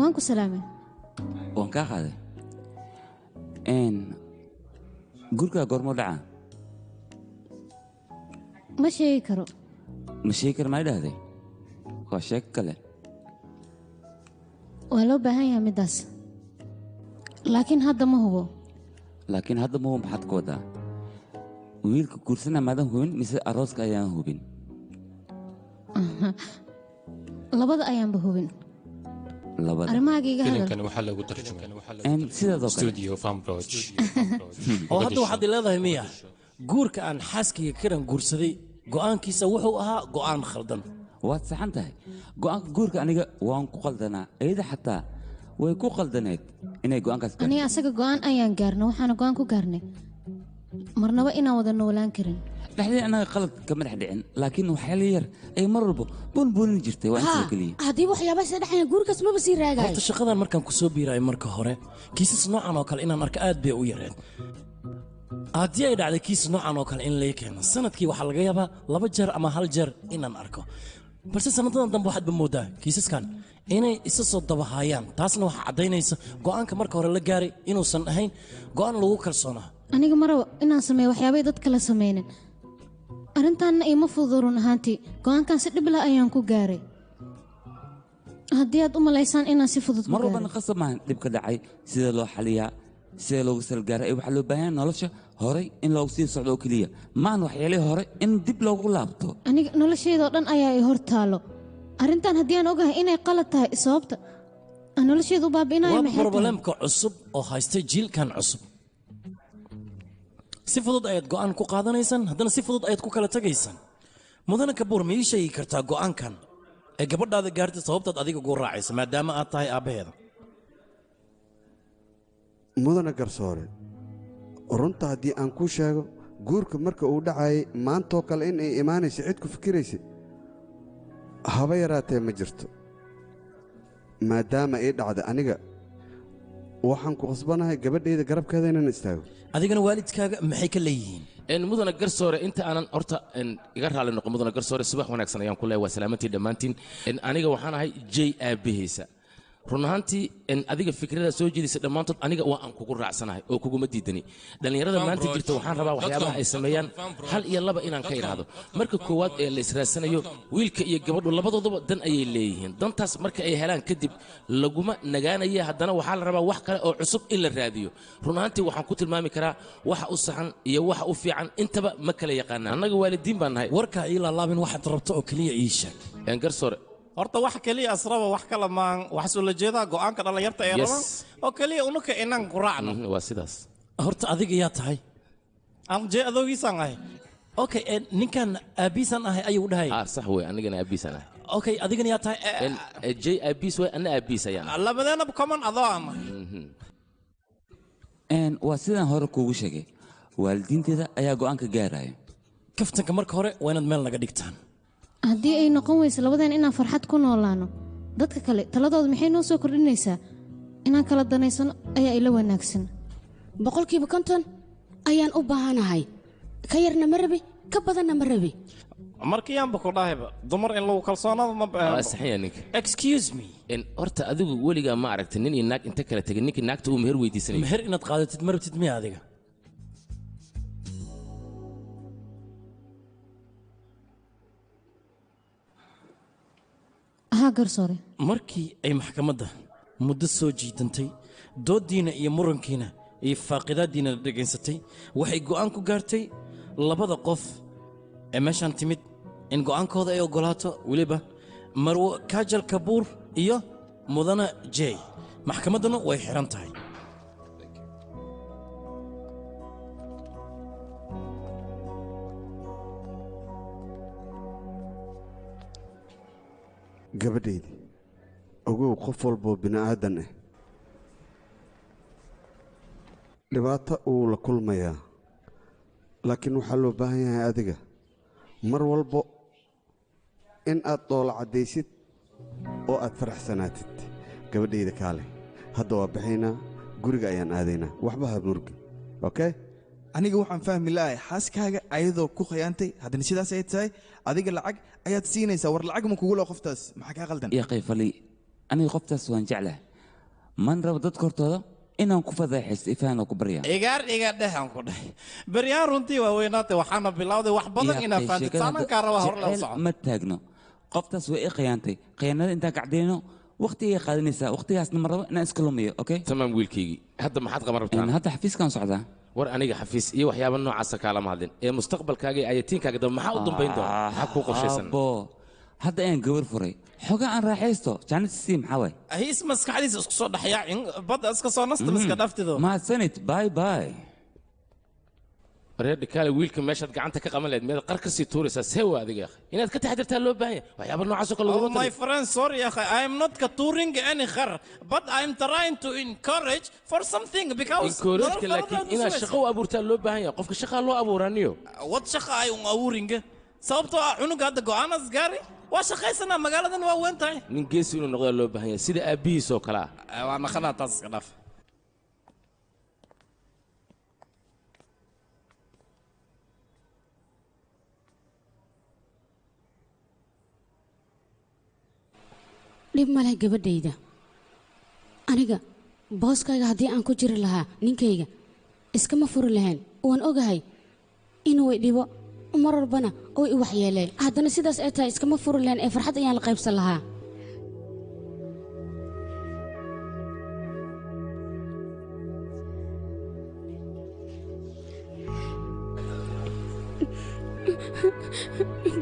وانكو سلامي وان كاخذ ان قولك قرمو دعا ما شيء كرو مشيكر ما يدهدي وشيك كله ولو بهاي مداس لكن هذا ما هو لكن هذا مو محد كودا ويلك كورسنا مادام هوين مثل أروسك أيام هوين لبض أيام بهوين لبض أرماجي فيلم هذا كان وحلا وترجمة إن سيدا ذوق استوديو فام بروج oo hadda waxaad leedahay miya guurka aan xaaskiga kiran guursaday go'aankiisa wuxuu ahaa go'aan khaldan waad saxan tahay go'aanka guurka aniga waan ku qaldanaa ayada xataa way ku qaldaneed inay go'aankaas أنا أسأل جوان أيام قارنا وحنا جوان كو قارنا مرنا وإنا وذا نولان كرين dhexdii anaga qalad kama dhex dhicin laakiin waxyaalo yar ay mar walba buunbuunin jirtay waa inta kaliya haddii waxyaaba sadexaya guurkaas maba sii raagay horta shaqadan markaan ku soo biiray marka hore kiisas noocan oo kale inaan arko aad bay u yareen haddii ay dhacday kiis noocan oo kale in lay keeno sanadkii waxaa laga yaabaa 2 jeer ama 1 jeer inaan arko balse sanadadan dambe waxaad ba moodaa kiisaskan inay isa soo dabahayaan taasna waxa cadaynaysa go'aanka marka hore la gaaray inuusan ahayn go'aan lagu kalsoonaa aniga maraw inaan sameeyo waxyaabay dad kala sameeyeen arintan ay ma fududun ahaantii go'aankan si dhib la ayaan ku gaaray haddii aad u malaysaan inaan si fudud ku mar gaaray walba qasab maahan dhibka dhacay sida loo xaliyaa sida loogu salgaaray waxa loo baahan nolosha hore in loogu sii socdo oo kaliya maan waxyeelay hore in dib loogu laabto aniga noloshayda oo dhan ayaa ay hor taalo arintan haddii aan ogahay inay qalad tahay sababta aan noloshayda u baabi'inayo waa maxay tahay problemka cusub oo haysta jiilkan cusub si fudud ayaad go'aan ku qaadanaysaan haddana si fudud ayaad ku kala tagaysaan mudana kabuur ma ii sheegi kartaa go'aankan ee gabadhaada gaartay sababtaad adiga ugu raacaysa maadaama aad tahay aabbaheeda mudana garsoore runta haddii aan kuu sheego guurka marka uu dhacayay maantoo kale in ay imaanaysa cid ku fikiraysa haba yaraatee ma jirto maadaama ii dhacda aniga waxaan ku qasbanahay gabadhayda garabkeeda inaan istaago adigana waalidkaaga maxay ka leeyihiin mudana garsoore inta aanan horta iga raali noqon mudana garsoore subax wanaagsan ayaan ku leeyahay waa salaamantii dhammaantiin aniga waxaan ahay jay aabahaysa run ahaantii adiga fikrada soo jeedisa dhammaantood aniga waa aan kugu raacsanahay oo kuguma diidani dhallinyarada maanta jirta waxaan rabaa waxyaabaha ay sameeyaan hal iyo laba inaan ka idhaahdo marka koowaad ee la israadsanayo wiilka iyo gabadhu labadooduba dan ayay leeyihiin dantaas marka ay helaan kadib laguma nagaanaya haddana waxaa la rabaa wax kale oo cusub in la raadiyo run ahaantii waxaan ku tilmaami karaa waxa u saxan iyo waxa u fiican intaba ma kala yaqaanaan annaga waalidiin baan nahay warkaa ii laalaabin waxaad rabto oo keliya ii sheeg garsoore horta wax kaliya asraba wax kala maan wax soo la jeedaa go'aanka dhalinyarta ee rabaan oo kaliya unuka inaan ku raacno waa sidaas horta adiga yaa tahay aan jee adoogiisaan ahay okay ninkan aabiisan ahay ayuu dhahay sax wey anigana aabiisan ahay okay adigana yaa tahay jay aabiis wey anna aabiis ayaan labadeena common adoo ama waa sidaan hore kuugu sheegay waalidiinteeda ayaa go'aanka gaaraya kaftanka marka hore waa inaad meel naga dhigtaan haddii ay noqon weyso labadeen inaan farxad ku noolaano dadka kale taladooda maxay noo soo kordhinaysaa inaan kala danaysano ayaa ila wanaagsan 50% ayaan u baahanahay ka yarna ma rabi ka badanna ma rabi markiyaanba ku dhahayba dumar in lagu kalsoonaado ma baahan saxiya ninka excuse me horta adigu weligaa ma aragtay nin iyo naag inta kala tegay ninkii naagta uu meher weydiisanay meher inaad qaadatid ma rabtid miya adiga garsoore markii ay maxkamadda muddo soo jiidantay dooddiina iyo murankiina iyo faaqidaaddiina la dhegaynsatay waxay go'aan ku gaartay labada qof ee meeshaan timid in go'aankooda ay oggolaato weliba marwo kaajal kabuur iyo mudana jey maxkamadduna way xihan tahay gabadhaydii ogow qof walboo bini'aadan ah dhibaato uu la kulmayaa laakiin waxaa loo baahan yahay adiga mar walbo in aad dhoola caddaysid oo aad faraxsanaatid gabadhayda kaale hadda waa baxaynaa guriga ayaan aadaynaa waxba ha murgi okay aniga waxaan fahmi la'ahay xaaskaaga ayadoo ku khayaantay haddana sidaas ay tahay adiga lacag ayaad siinaysaa war lacag ma kugu leh qoftaas maxaa kaa qaldan yaa qayfali aniga qoftaas waan jeclahay man rabo dadka hortooda inaan ku fadeexaysto ifaan oo ku baryaa igaar iga dhexan ku dhahay beryaan runtii waa weynaatay waxaana bilowday wax badan inaa faantid saamankaa raba hor la soco ma taagno qoftaas way i khiyaantay khiyaanada intaan kacdayno waqtigay qaadanaysaa waqtigaasna ma rabo inaan iska lumiyo okay tamaam wiilkaygii hadda maxaad qaban rabtaan hadda xafiiskaan socdaa war aniga xafiis iyo waxyaabo noocaasa kaalama hadlin ee mustaqbalkaaga iyo ayatiinkaaga dambe maxaa u dambayn doona maxaa kuu qorshaysan hadda ayaan gabar furay xogaa aan raaxaysto jaanisi maxaa waay hiis maskaxdiisa isku soo dhaxyaacin badda iska soo nasta miska dhaftido mahadsanid bye bye reer dhikaale wiilka meeshaad gacanta ka qaban lahayd meed qar ka sii tuuraysaa see waa adiga akhi inaad ka taxdirtaa loo baahan yahay waxyaaba noocaas oo kale oh my friend sorry akhi I am not touring any khar but I am trying to encourage for something because encourage laakiin inaad shaqo u abuurtaa loo baahan yahay qofka shaqaa loo abuuraniyo wad shaqa ay un abuuringa sababtoo ah cunuga hadda go'aanas gaari waa shaqaysanaa magaaladan waa weyn tahay nin geesi inuu noqdaa loo baahan yahay sida aabbihiis oo kale ah waa naqanaa taas iska dhaaf dhib ma leh gabadhayda aniga booskayga haddii aan ku jiri lahaa ninkayga iskama furi lahayn waan ogahay inuu idhibo mar walbana oo i waxyeeleen haddana sidaas ay tahay iskama furi lahayn ee farxad ayaan la qaybsan lahaa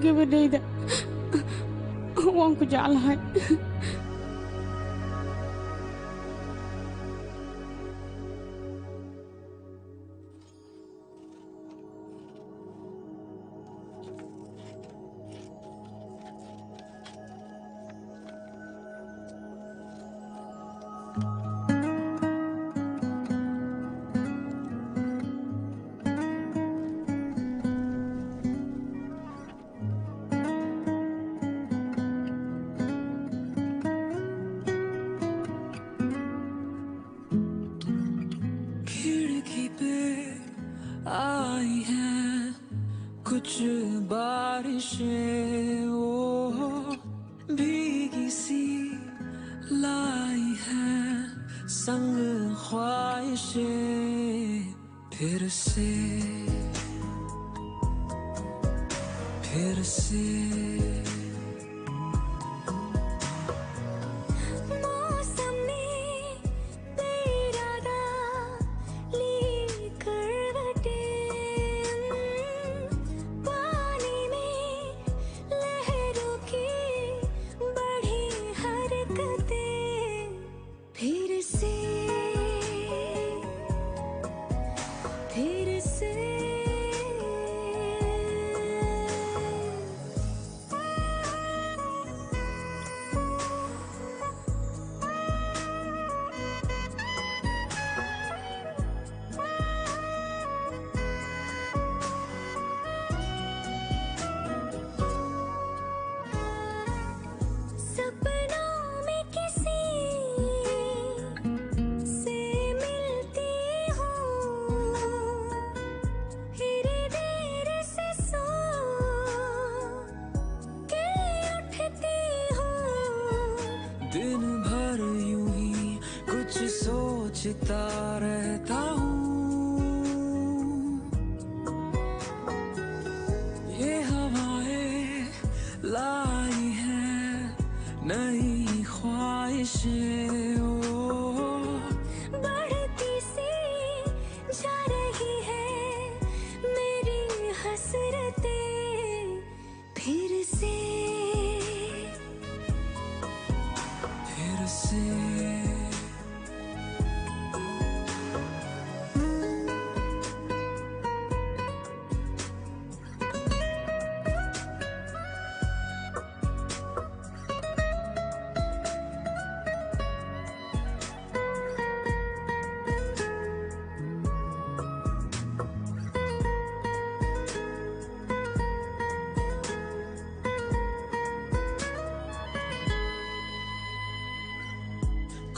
gabadhayda waan ku jeclahay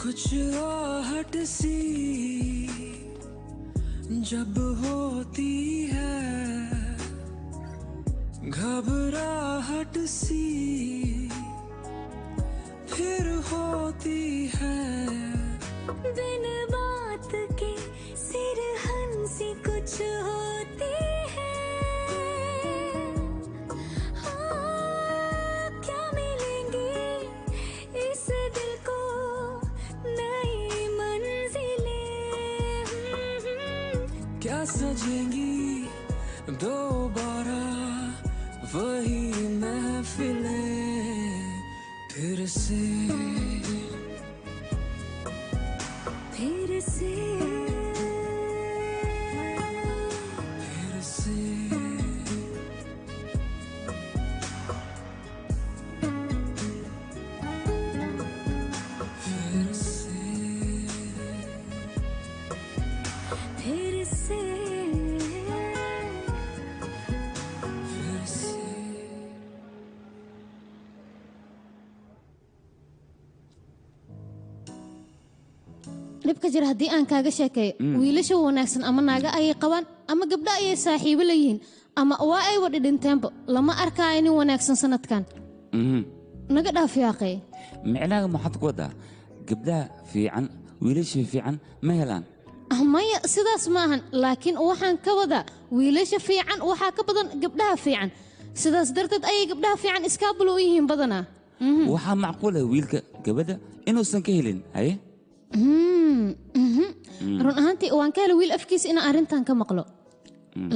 कुछ आहट सी जब होती है घबराहट सी फिर होती है बिन बात के सिर हंसी कुछ होती है हाँ क्या मिलेंगी इस दिल को नई मंजिलें क्या सजेंगी दोबारा वही महफिलें फिर से फिर से फिर से फिर से फिर से फिर से dhibka jira haddii aan kaaga sheekeeyo wiilasha wanaagsan ama naaga ayay qabaan ama gabdho ayay saaxiibo leeyihiin ama waa ay wadhi dhinteenba lama arkaayo nin wanaagsan sanadkan naga dhaaf yaaqee micnaaga maxaad ku wadaa gabdhaha fiican wiilasha fiican ma helaan maya sidaas ma ahan laakiin waxaan ka wadaa wiilasha fiican waxaa ka badan gabdhaha fiican sidaas darteed ayay gabdhaha fiican iskaabul u yihiin badanaa waxaa macquula wiilka gabadha inuusan ka helin haye run ahaantii waan ka helay wiil afkiisa inaan arrintan ka maqlo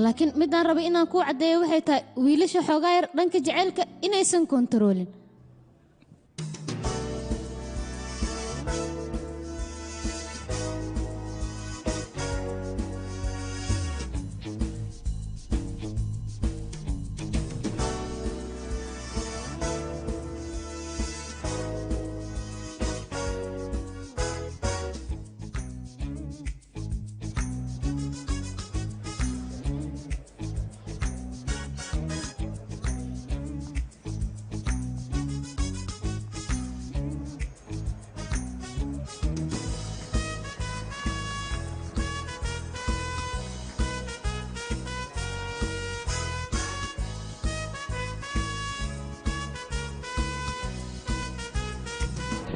laakiin midaan rabay inaan kuu caddeeyo waxay tahay wiilasha xoogaa yar dhanka jacaylka inaysan kontaroolin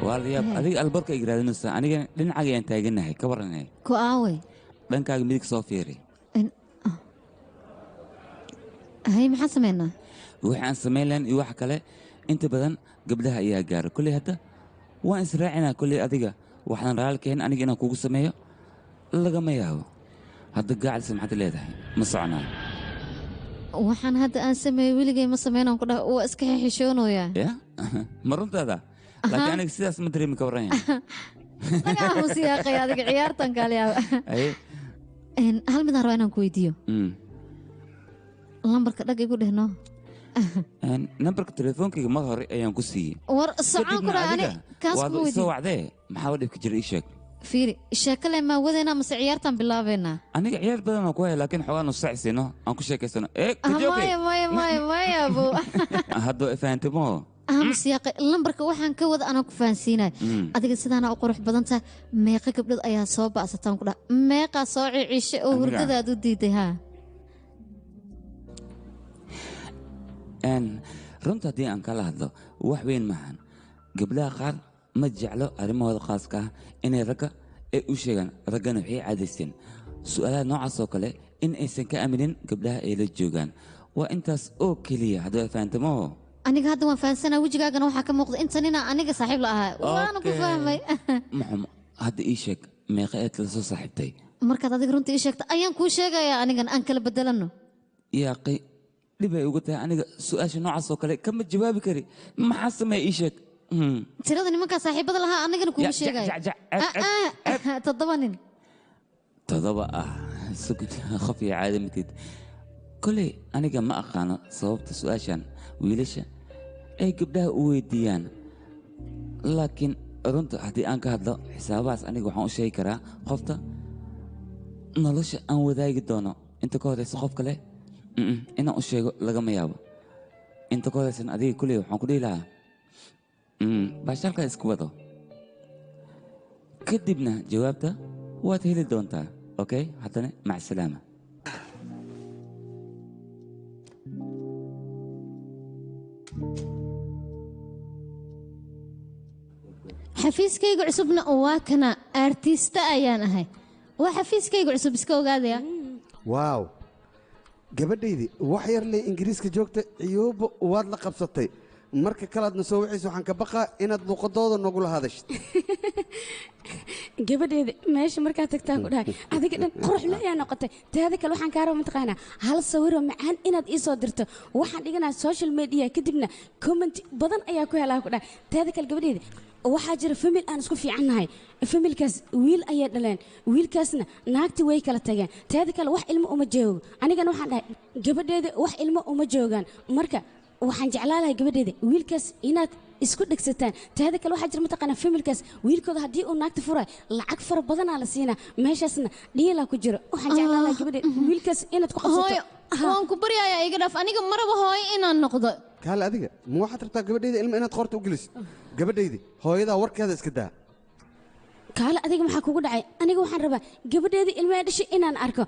waa la yaab adiga albarka igraadinaysa aniga dhinacaaga ayaan taaganahay ka waranay ku aaway dhankaaga midig soo fiiri hay maxaan samaynaa waxaan samayn lahayn iyo wax kale inta badan gabdhaha ayaa gaara kolley hadda waan israacinaa kolley adiga waxaan raali kahayn aniga inaan kugu sameeyo lagama yaabo hadda gaacalisa maxaad leedahay ma soconaa waxaan hadda aan sameeyey weligay ma sameynaan ku dhaha waa iska xishoonayaa ya ma runtaada laakiin aniga sidaas ma dareemi ka warranya laga aamusiyaaqay adiga ciyaartan kaaliyaaba hal midaan rabaa inaan ku weydiiyo lambarka dhag igu dhehno nambarka telefoonkayga mar hore ayaan ku siiyey war socon ku dhaha ani kaas waad ku soo weydiiyo wacdee maxaa dhibka jira ii sheeg fiiri sheekale maa wadeena mase ciyaartan bilaabeynaa aniga ciyaar badan aan ku haya laakiin xogaa nusacisino aan ku sheekaysano maya abo haddoo ifaantimo aamusiyaaqay lambarka waxaan ka wada anaa ku fahansiinay adiga sidaana u qurux badan tahay meeqa gabdhood ayaa soo ba'sataan ku dhaha meeqaa soo cicishay oo hurdadaad u diiday haa runta haddii aan kala hadlo wax weyn maahan gabdhaha qaar ma jeclo arrimahooda khaaska ah inay ragga ay u sheegaan raggana waxay caadaysteen su'aalaha noocaas oo kale in aysan ka aminin gabdhaha ay la joogaan waa intaas oo keliya haddoo fahantamoo aniga hadda waan fahansanaa wejigaagana waxaa ka muuqda inta nina aniga saaxiib la ahaa waana ku fahmay maxum hadda ii sheeg meeqa eed la soo saaxiibtay markaad adiga runta ii sheegta ayaan kuu sheegayaa anigan aan kala bedelanno yaaqi dhib ay ugu tahay aniga su'aasha noocaas oo kale kama jawaabi kari maxaa sameeya ii sheeg tirada nimankaa saaxiibada lahaa anigana kuuma sheegaya 7 nin 7 ah sugud khaf iyo caadi matid koley aniga ma aqaano sababta su'aashan wiilasha ay gabdhaha u weydiiyaan laakiin runta haddii aan ka hadlo xisaabahaas aniga waxaan u sheegi karaa qofta nolosha aan wadaagi doono inta ka horeysa qof kale inaan u sheego lagama yaabo inta ka horeysan adiga kuley waxaan ku dhihi lahaa baashaalkaa isku wado kadibna jawaabta waad heli doontaa okay haddana mac salaama xafiiskayga cusubna waa kana artista ayaan ahay waa xafiiskayga cusub iska ogaadaya waaw gabadhaydii wax yar lee ingiriiska joogta ciyooba waad la qabsatay marka kalaadna soo wixaysa waxaan ka baqaa inaad luqadooda nogula hadashid gabadheeda meesha markaa tagtaa ku dhahay adiga dhan quruxle ayaa noqotay teeda kale waxaan kaa raba mataqaanaa hal sawiroo macaan inaad ii soo dirto waxaan dhiganaa social media kadibna comment badan ayaa ku helaa ku dhahay teeda kale gabadheeda waxaa jira famil aan isku fiicannahay familkaas wiil ayay dhaleen wiilkaasna naagti way kala tageen teeda kale wax ilmo uma joogo anigana waxaan dhahay gabadheeda wax ilmo uma joogaan marka waxaan jeclaan lahay gabadheeda wiilkaas inaad isku dhegsataan teeda kale waxaa jira mataqaanaa familkaas wiilkooda haddii uu naagta furay lacag fara badanaa la siinaa meeshaasna dhiilaa ku jiro waxaan jeclaan lahay gabadheeda wiilkaas inaad ku qabsato waan ku baryayaa iga dhaaf aniga maraba hooyo inaan noqdo kaale adiga ma waxaad rabtaa gabadhayda ilmo inaad qoorta u geliso gabadhaydii hooyadaa warkeeda iska daa kaale adiga maxaa kugu dhacay aniga waxaan rabaa gabadheedii ilmaha dhashay inaan arko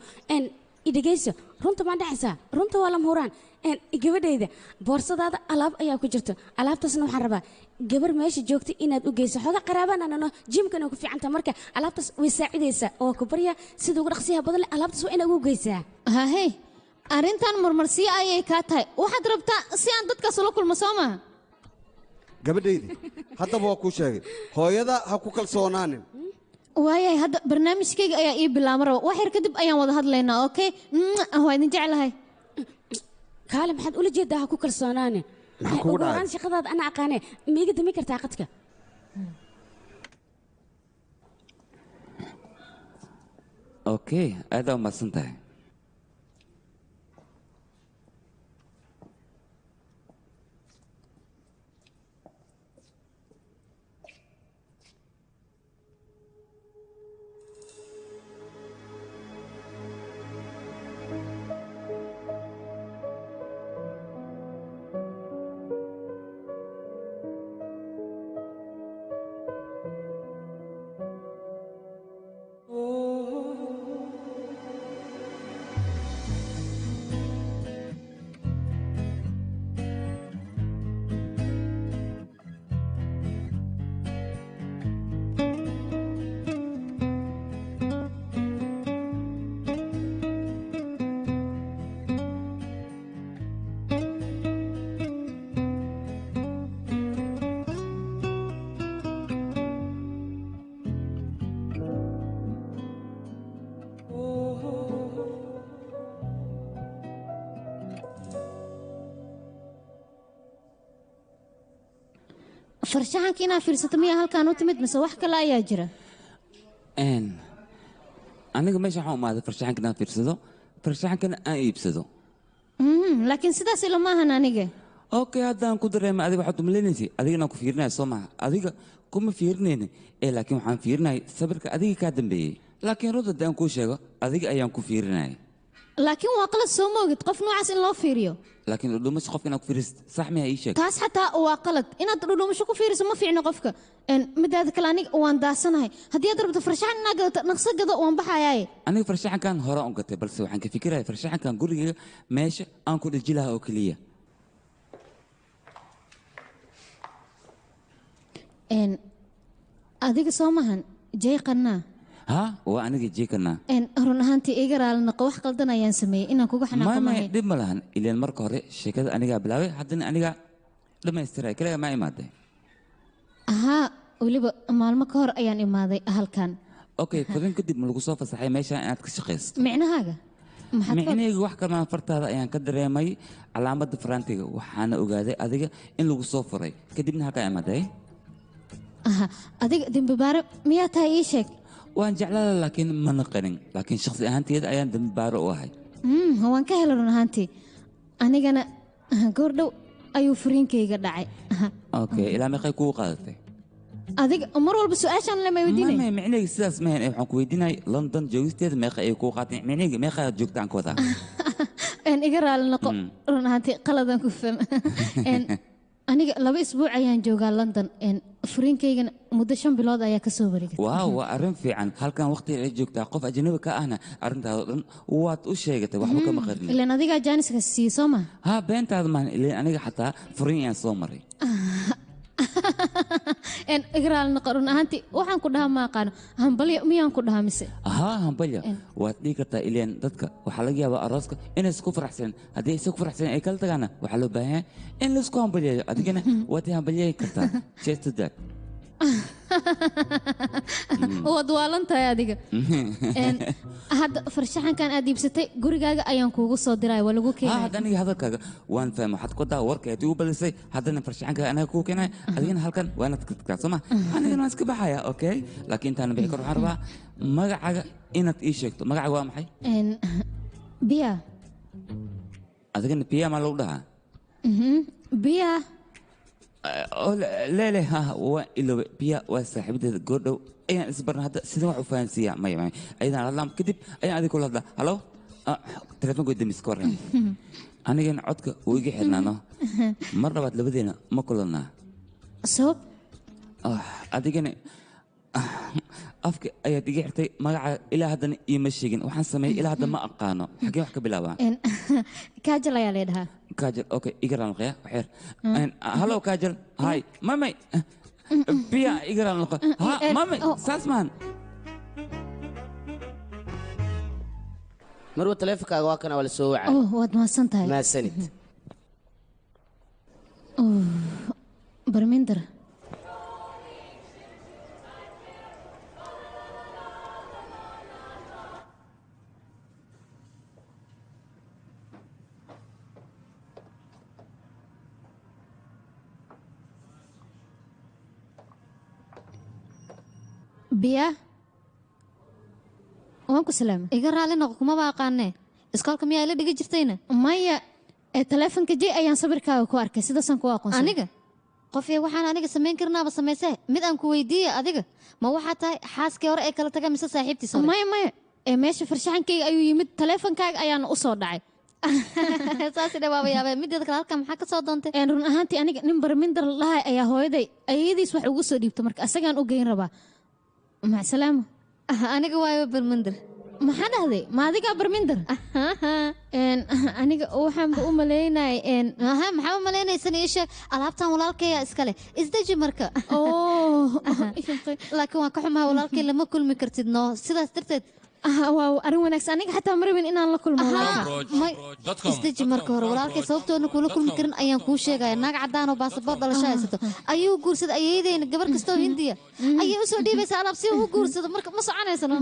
idhegayso runta maa dhacaysaa runta waa lama huraan gabadhayda boorsadaada alaab ayaa ku jirto alaabtaasna waxaan rabaa gabar meesha joogta inaad u geyso xooga qaraabananano jimkana ku fiicanta marka alaabtaas way saacidaysaa oo ku barya sida ugu dhaqsiyaha badan leh alaabtaas waa inaad ugu geysaa hahey arrintan marmarsiyo ayay kaa tahay waxaad rabtaa si aan dadkaas ula kulmo soo maaha gabadhaydii haddaba waa kuu sheegay hooyada ha ku kalsoonaanin waayahay hadda barnaamijkayga ayaa ii bilaama raba wax yar kadib ayaan wada hadlaynaa okay waa idin jeclahay kaale maxaad ula jeedaa ha ku kalsoonaane maxaa kugu dhacay aan shaqadaada ana aqaanee ma iga dami kartaa qadka okay aad u mahadsan tahay farshaxanka inaad fiirsato miyaa halkaan u timid mise wax kale ayaa jira aniga meesha waxaan u imaaday farshaxanka inaan fiirsado farshaxankana aan iibsado laakiin sidaas ilama ahan aniga okay haddaan ku dareemay adiga waxaad umaleynaysa adiga inaan ku fiirinaya soo maha adiga kuma fiirinayna laakiin waxaan fiirinayay sabirka adiga kaa dambeeyey laakiin runta haddaan kuu sheego adiga ayaan ku fiirinaya laakiin waa qalad soo moogid qof noocaas in loo fiiriyo laakiin dhudhumasho qofka inaad ku fiirisid sax miyaa ii sheeg taas xataa waa qalad inaad dhudhumasho ku fiiriso ma fiicno qofka midaada kale aniga waan daasanahay haddii aad rabto farshaxan inaad gadato naqso gado waan baxayaaye aniga farshaxankan hore u gatay balse waxaan ka fikiraya farshaxankan gurigayga meesha aan ku dheji lahaa oo keliya adiga soo mahan jay qannaa ها وأنا جيك أنا run ahaantii iga raali noqo wax qaldan ayaan sameeyey inaan kuga xanaaqo ما دب ملهن إلى المرة هوري شكل أنا جاب بلاوي حتى أنا جا لما يسترى كلا ما يماده ها weliba maalmo ka hor ayaan imaaday halkan أوكي فلين كدب ملقو صوفة صحيح ماشي أنا تكشخص micnahaaga معني wax kama fartaada ayaan ka dareemay calaamada farantiga waxaana ogaaday adiga in lagu soo furay kadibna halka imaaday adiga dambibaare miyaa tahay ii sheeg waan jeclaa laakiin ma naqanin laakiin shakhsi ahaanteeda ayaan dambibaare u ahay waan ka helay run ahaantii anigana goordhow ayuu furiinkayga dhacay okay ilaa meeqay kuu qaadatay adiga mar walba su'aashaan lama weydiinay ma micnayga sidaas ma ahayn waxaan ku weydiinay london joogisteeda meeqa ay kuu qaateen micnayga meeqa aad joogtaan kooda iga raali noqo run ahaantii qaladan ku faham aniga 2 isbuuc ayaan joogaa london furiinkaygana muddo 5 bilood ayaa ka soo wareegay waaw waa arrin fiican halkan waqti ay joogtaa qof ajnabi ka ahna arrintaada dhan waad u sheegatay waxba kama qarin ilaan adiga jaaniska sii soo ma ha beentaada maan ilaan aniga xataa furiin ayaan soo maray igraal naqarun ahaantii waxaan ku dhahaa ma aqaano hambalyo miyaan ku dhahaa mise ها همبليا وادي كرتا إلين دتك وحلاقيها بأراسك إن سكو فرحسن هدي سكو فرحسن أي كلتا أنا وحلو بها إن سكو همبليا أديكنا وادي همبليا كرتا شيء تدك waad waalan tahay adiga hadda farshaxankan aad iibsatay gurigaaga ayaan kuugu soo diray waa lagu keenay هذا أنا هذا كذا وان فاهم حد كده ورك يتوب بلسي هذا أنا فرشان كذا أنا كوكنا أدينا هالكن وأنا تكتك سما أنا ماسك بحياة أوكي لكن أنا بيكر حربة ما عجا إنت إيشك ما عجا وامحي بيا أدينا بيا ما لو ده بيا لا لا ها هو إلا بيا وصاحبة الجودو أنا إصبرنا هذا سيدنا وفانسية ما يمين أيضا على اللام كذب أنا هذه كل هذا هلو تلفون قدامي سكور أنا جن عدك ويجي حنا أنا مرة بعد لبدينا ما كلنا صوب أديكني أفك أي تيجي حتى ما إلى هذا يمشيين وحنسمي إلى هذا ما أقانو حكي وحكي بلاوا كاجل يا ليدها كاجل أوكي إقرأ القيا وحير هلو كاجل هاي مامي بيا إقرأ القيا ها مامي ساسمان marwa taleefankaaga waa kana wala soo wacay waad mahadsan tahay ma sanid barminder biya waan ku salaamay iga raali noqo kuma baaqaanee iskoolka miyaa ila dhigi jirtayna maya taleefanka jey ayaan sawirkaaga ku arkay sidaasaan ku aqoonsan aniga qofya waxaan aniga samayn karnaaba samaysee mid aan ku weydiiya adiga ma waxaa tahay xaaskii hore ee kala taga mise saaxiibtiis hore maya maya meesha farshaxankayga ayuu yimid taleefankaaga ayaana u soo dhacay saasi dhawaaba yaabee mideeda kale halkan maxaa ka soo doontay run ahaantii aniga nin barminder lahay ayaa hooyaday ayadiis wax ugu soo dhiibta marka asagaan u geyn rabaa macsalaamo aniga waayo barminder maxaa dhahday ma adigaa barminder aniga waxaanba u maleynay maxaa u malaynaysan ii sheeg alaabtan walaalkaya iskale isdeji marka laakiin waan ka xumaha walaalkay lama kulmi kartid noo sidaas darteed waa arrin wanaagsan aniga xataa ma rabin inaan la kulmo isdeji marka hore walaalkay sababtoona kula kulmi karin ayaan kuu sheegaya naag cadaan oo baasaboor dhalasho haysato ayuu guursaday ayadeyna gabar kastoo hindiya ayay usoo dhiibaysaa alaab si uu guursado marka ma soconaysano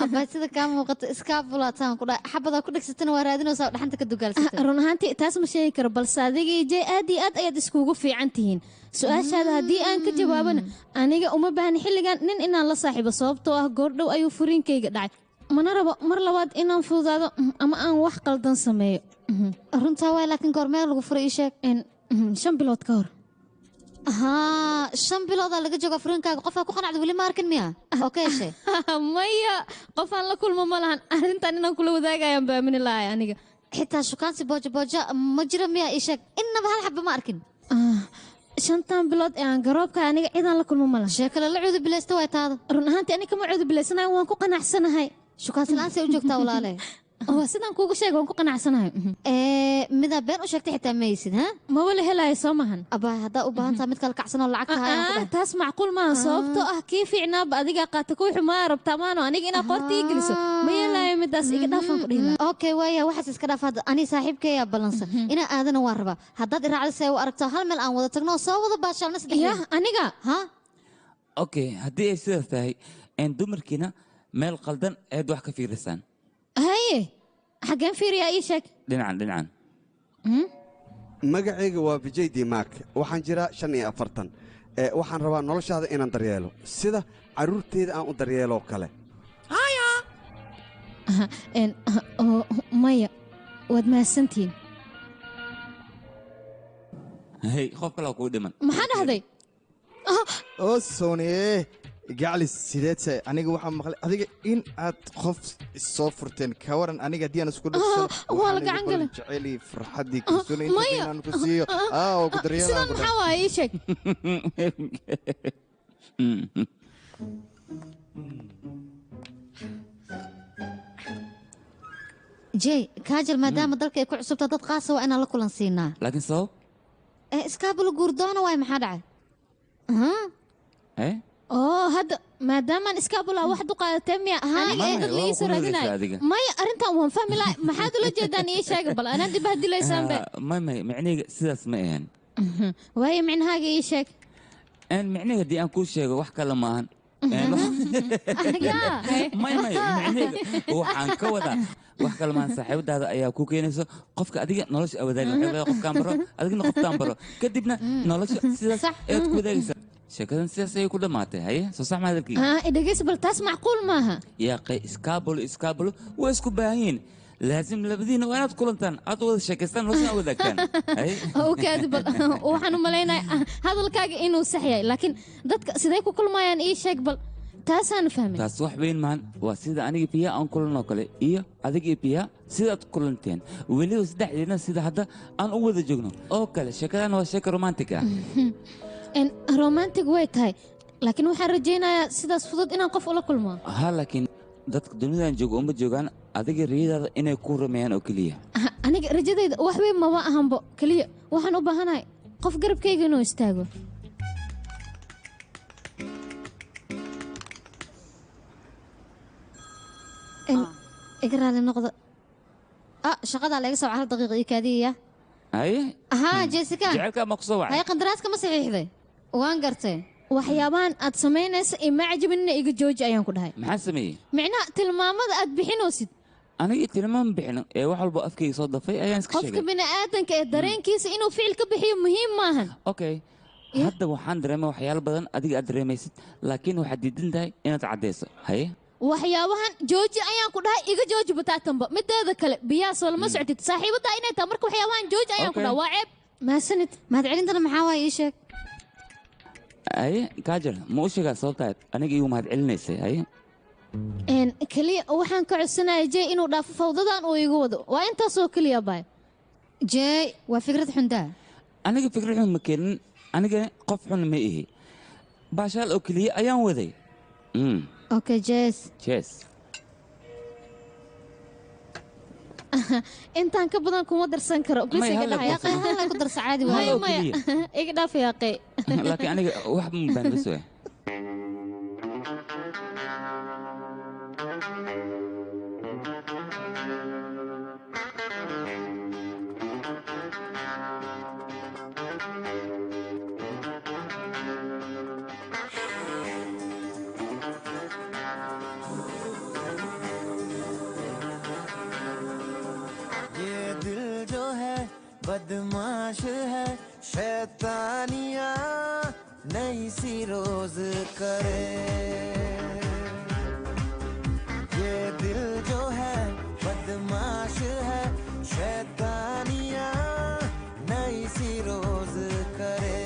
abaa sida kaa muuqato iskaabulaataan ku dhahay xabadaa ku dhegsatana waa raadinaysaa dhaxanta ka dugaalsatay run ahaantii taas ma sheegi karo balse adiga iyo jey aad iyo aad ayaad iskugu fiican tihiin su-aashaada haddii aan ka jawaabana aniga uma baahni xilligan nin inaan la saaxiibo sababtoo ah goordhow ayuu furiinkayga dhacay mana rabo mar labaad inaan fududaado ama aan wax qaldan sameeyo runtaa waay laakiin goormee lagu furay ii sheeg 5 bilood ka hor ها شن بلاد اللي جوجا فرنكا قفا كو قنعد ولي ماركن ميا اوكي شي مايا قفان لا كل ما لهن arrintan inaan kula wadaagayaan baamin ilaahay aniga xitaa shukaansi booja ma jira miya ishag inaba hal xabba ma arkin shantan bilood ee aan garoobka aniga ciidan la kulmo malaha sheekala la cuudu bilaysta way taado run ahaantii aniga ma cuudu bilaysanahay waan ku qanacsanahay shukaansi la'aan say u joogtaa walaale sidaan kuugu sheegay waan ku qanacsanahay midaa been u sheegtay xitaa maysid ha ma wali helayo soo mahan abaa haddaa u baahan tahay mid kale kacsan oo lacag tahay taas macquul maaha sababtoo ah kii fiicnaaba adigaa qaata ku xumaa rabtaa maano aniga inaa qoorta ii geliso ma yeelayo midaas iga dhaafaan ku dhihi lahaa okay waaya waxaas iska dhaaf hadda ani saaxiibkeeyaa ballansan inaa aadana waan rabaa haddaad iraacda si ay u aragto hal meel aan wada tagno oo soo wada baashaalna ya aniga ha okay haddii ay sidaas tahay dumarkiina meel qaldan eed wax ka fiirisaan haye xageen fiiriyaa ii sheeg dhinacan magacayga waa vijay dimaak waxaan jiraa 45 waxaan rabaa noloshaada inaan daryeelo sida caruurteeda aan u daryeeloo kale maya waad mahadsantihiin hey qof kale kuu dhiman maxaa dhahday oo sooniye gaclis sideedse aniga waxaa maqlay adiga in aad qof soo furteen ka waran aniga haddii aan isku dhufsan waa la gacan gala jeceli farxaddii kalsooni inaan ku siiyo oo ku daryeelaan sidan maxaa waaye ii sheeg jay kaajal maadaama dalka ay ku cusubta dad qaasa waa inaan la kulan siinaa laakiin sabab iskaabul guurdoona waay maxaa dhacay eh oo hadda maadaamaan iskaabula wax u qaadatay miya aniga ee dad liisoo raadinaya maya arrintan waan fahmi lahay maxaad ula jeedaan ii sheega bal anaa dib hadilaysaanbe may macnihiga sidaas ma ahan waayo micnahaaga ii sheeg macnihiga haddii aan kuu sheego wax kale maahan may macnihiga waxaan ka wadaa wax kale maahan saaxiibadaada ayaa ku keenayso qofka adiga nolosha wadaagi waxay leedahay qofkaan baro adigna qoftaan baro kadibna nolosha sidaas ayaad ku wadaagaysaa sheekadan sidaas ayay ku dhammaatay haye soo sax ma hadalkii dhegeysa bal taas macquul maaha yaaqay iskaabulu waa isku baahan yihiin laazim labadiina waa inaad kulantaan aad wada sheekaystaan noloshana wadaagtaan okaadi bal waxaan u malaynaya hadalkaaga inuu sax yahay laakiin dadka siday ku kulmayaan ii sheeg bal taasaan fahmay taas wax weyn maahan waa sida aniga biya aan kulanoo kale iyo adiga iyo biya sidaad kulanteen weliba saddexdeedna sida hadda aan u wada joogno oo kale sheekadan waa sheeka romantic ah romantic way tahay laakiin waxaan rajaynayaa sidaas fudud inaan qof ula kulmo ha laakiin dadka dunidan jooga uma joogaan adiga riyadaada inay ku rumeeyaan oo keliya aniga rajadayda wax weyn maba ahanbo keliya waxaan u baahanahay qof garabkayga inuu istaago iga raali noqdo shaqadaa laga soo hal daqiiqa ii kaadiyaya haye haa jessica jecelkaa ma ku soo wacay haye qandaraaska ma saxiixday waan gartay waxyaabahan aad samaynaysa ima cajabinina iga jooji ayaan ku dhahay maxaa sameeyey micnaha tilmaamada aad bixinoosid aniga tilmaam bixin ee wax walba afkayga soo dafay ayaan iska sheegay qofka bini'aadanka ee dareenkiisa inuu ficil ka bixiyo muhiim maahan okay hadda waxaan dareemay waxyaalo badan adiga aad dareemaysid laakiin waxaad diidan tahay inaad caddayso haye waxyaabahan jooji ayaan ku dhahay iga jooji bataatanba mideeda kale biyaasoo lama soctid saaxiibadaa inay tahay marka waxyaabahan jooji ayaan ku dhahay waa ceeb maasanid mahadcelintana maxaa waay ii sheeg haye kaajar ma u sheegaa sababtaad aniga igu mahad celinaysay haye keliya waxaan ka codsanaya jey inuu dhaafo fawdadan uu igu wado waa intaasoo keliya baay jey waa fikrad xundaa aniga fikrad xun ma keenin aniga qof xun ma ihi baashaal oo keliya ayaan waday okay jess intaan ka badan kuma darsan karo bis iga dhahay ku darsa caadi waayo maya iga dhaaf yaaqay laakiin aniga wax ma baan bas waa बदमाश है शैतानियां नई सी रोज करे ये दिल जो है बदमाश है शैतानियां नई सी रोज करे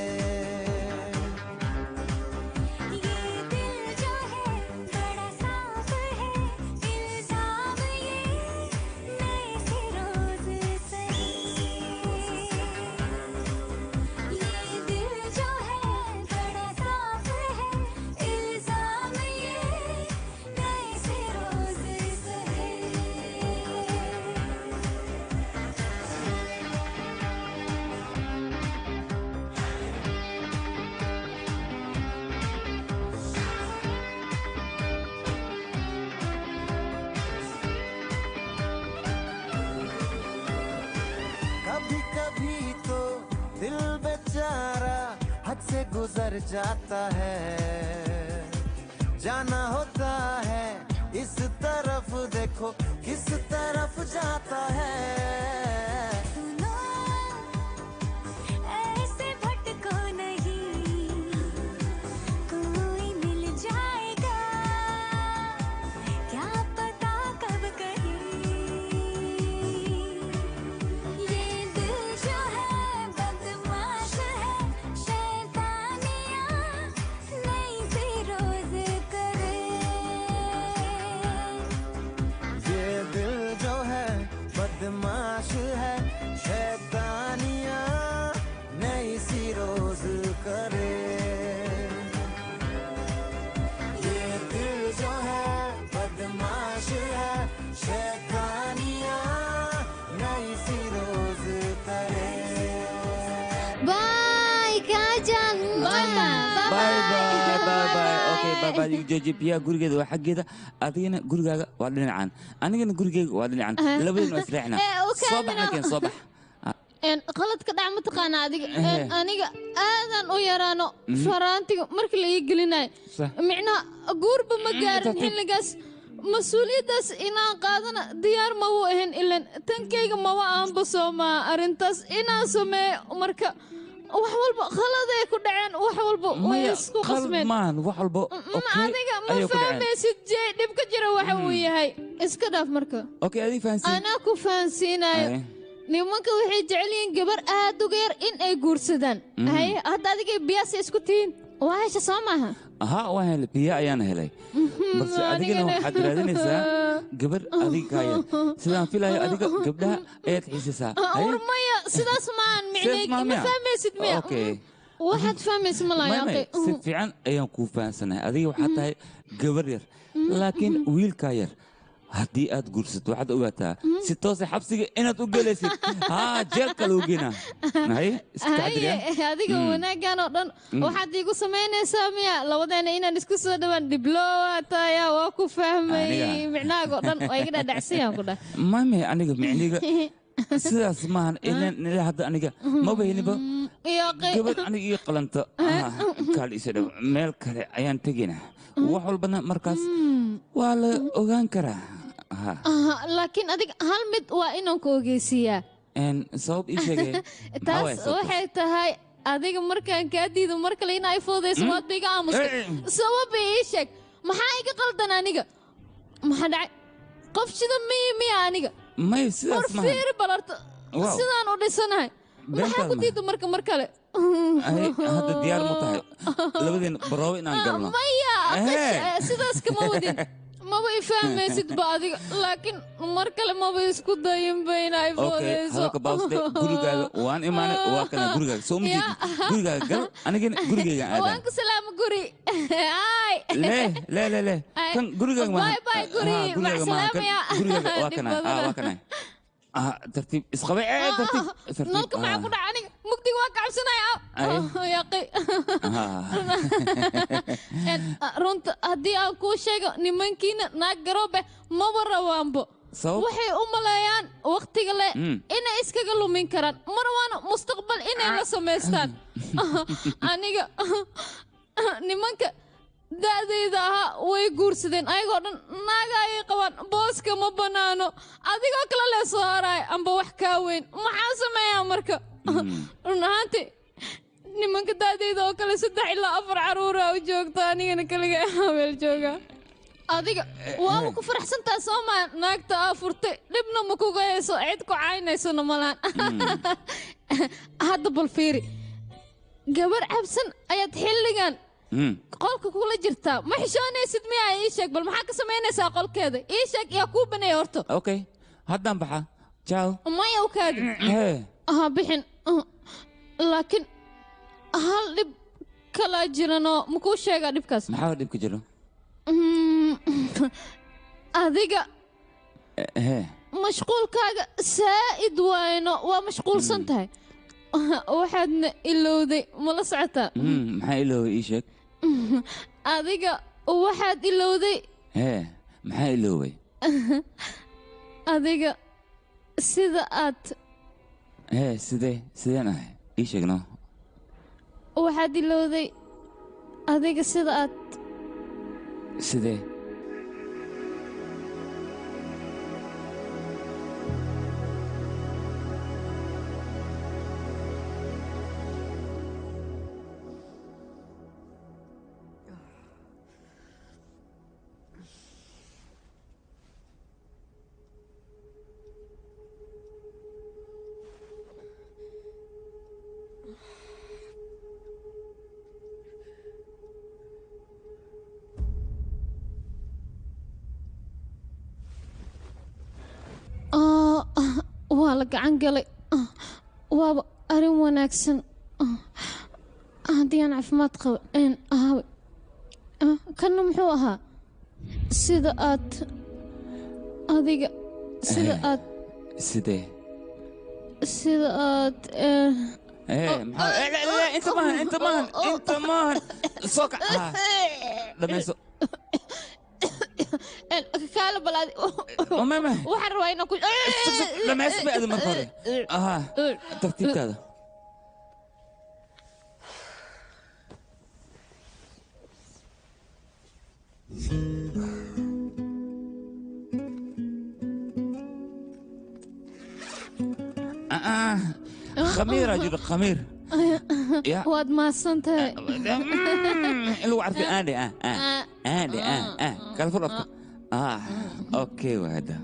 गुजर जाता है जाना होता है इस तरफ देखो किस तरफ जाता है ऐसे भटको नहीं कोई मिल जाएगा क्या पता कब कहीं ये दिल जो है बदमाश है बदमाश है शैतानियां नई सी रोज करे ये दिल जो है बदमाश है शैतानियां नई सी रोज करे baabaadig jooji biyaha gurigeeda waa xaggeeda adigana gurigaaga waa dhinacaan anigana gurigeyga waa dhinacan labadina waa israacnaa soo bax halkeen soo bax qaladka dhac ma taqaana adiga aniga aadan u yaraano faraantiga markii la ii gelinayo micnaha guurba ma gaarin xilligaas mas-uuliyaddaas inaan qaadana diyaar ma u ahayn ilan tankayga maba aanba soomaa arrintaas inaan sameeyo marka wax walba khaladay ku dhaceen wax walba way isku qasmeen wax walba adiga ma fahmaysid jee dhibka jira waxa uu yahay iska dhaaf marka anaa ku fahansiinayo nimanka waxay jecel yihiin gabar aad uga yar in ay guursadaan haye hadda adigay biyaasi isku tihiin waa hesha soo maaha waan helay biyo ayaan helay balse adigana waxaad raadinaysaa gabar adiga kaaya sidaan filayo adiga gabdhaha ayaad xiisisaa maya sidaas maan micneeg ma fahmaysid miya waxaad fahmaysid malaayaqi si fiican ayaan kuu fahansanahay adiga waxaad tahay gabar yar laakiin wiilkaa yar haddii aad guursato waxaad ogaataa si toosa xabsiga inaad u gelaysid jeelka loo geenaa adiga wanaaggan oo dhan waxaad iigu samaynaysaa miya labadeena inaan isku soo dhawaan dhiblowaataya waa ku fahmay micnahaagoo dhan waa iga dhadhacsayaan ku dhah mame aniga micniga sidaas maahan ilaa hadda aniga maba heliba gabadh aniga ii qalanta kaaliisa dhow meel kale ayaan tegaynaa wax walbana markaas waa la ogaan karaa laakiin adiga hal mid waa inaan ku ogeysiiyaa sabab ii sheegay taas waxay tahay adiga markaan kaa diido mar kale in ay foodayso waad ba iga aamusta sababa ii sheeg maxaa iga qaldan aniga maxaa dhacay qof sida miya aniga may sidaas maaha fiiri balarta sidaan u dhisanahay maxaa ku diido marka mar kale hadda diyaar ma tahay labadeen baroobo inaan galno maya sidaas kama wadin maba i fahmaysid ba adiga laakiin mar kale maba isku dayinba inay foodayso halka baaste gurigaaga waan imaanay waa kana gurigaaga soo ma jeedid gurigaaga gal anigana gurigayga aadan waan ku salaamo guri le kan gurigaaga ma bye guri gurigaaga waa kana tartiib isqabay tartiib nalka maxaa ku dhaca aniga mugdiga waa kacabsanaya yaqi runta haddii aan kuu sheego nimankiina naag garoobe maba rawaanbo waxay u maleeyaan wakhtiga le inay iskaga lumin karaan mar waana mustaqbal inay la samaystaan aniga nimanka da'dayda ahaa way guursadeen ayagoo dhan naaga ayay qabaan booska ma bannaano adigoo kale lee soo haraay amba wax kaa weyn maxaa sameeyaa marka run ahaantii nimanka da'dayda oo kale 3 ilaa 4 carruura u joogta anigana kaliga habeel jooga adiga waaba ku faraxsantaa soo maa naagta aa furtay dhibna ma kuga hayso cid ku caynaysona malaan hadda bal fiiri gabar cabsan ayaad xilligan qolka kula jirtaa ma xishoonaysid miyaa ii sheeg bal maxaa ka samaynaysaa qolkeeda ii sheeg yaa kuu baneeya horta okay haddaan baxa ciao maya u kaadi bixin laakiin hal dhib kalaa jiranoo makuu sheegaa dhibkaas maxaa dhibka jiro adiga mashquulkaaga saa'id waayno waa mashquulsan tahay waxaadna ilowday mala socotaa maxaa ilowday ii sheeg adiga waxaad ilowday maxaa iloway adiga sida aad sideen ahay ii sheegno waxaad ilowday adiga sida aad sidee waa la gacan galay waaba arrin wanaagsan haddii aan caafimaad qaba ahaaway kanna muxuu ahaa sida aad adiga sida aad sidee sida aad ايه لا لا انت مان سوق دميسو kaala balaadi waxaan rabaa inaan ku دميسو بعد ما فري ترتيب كذا خمير أجل خمير waad mahadsantahay اللي عارف أنا كان فرق أوكي وهذا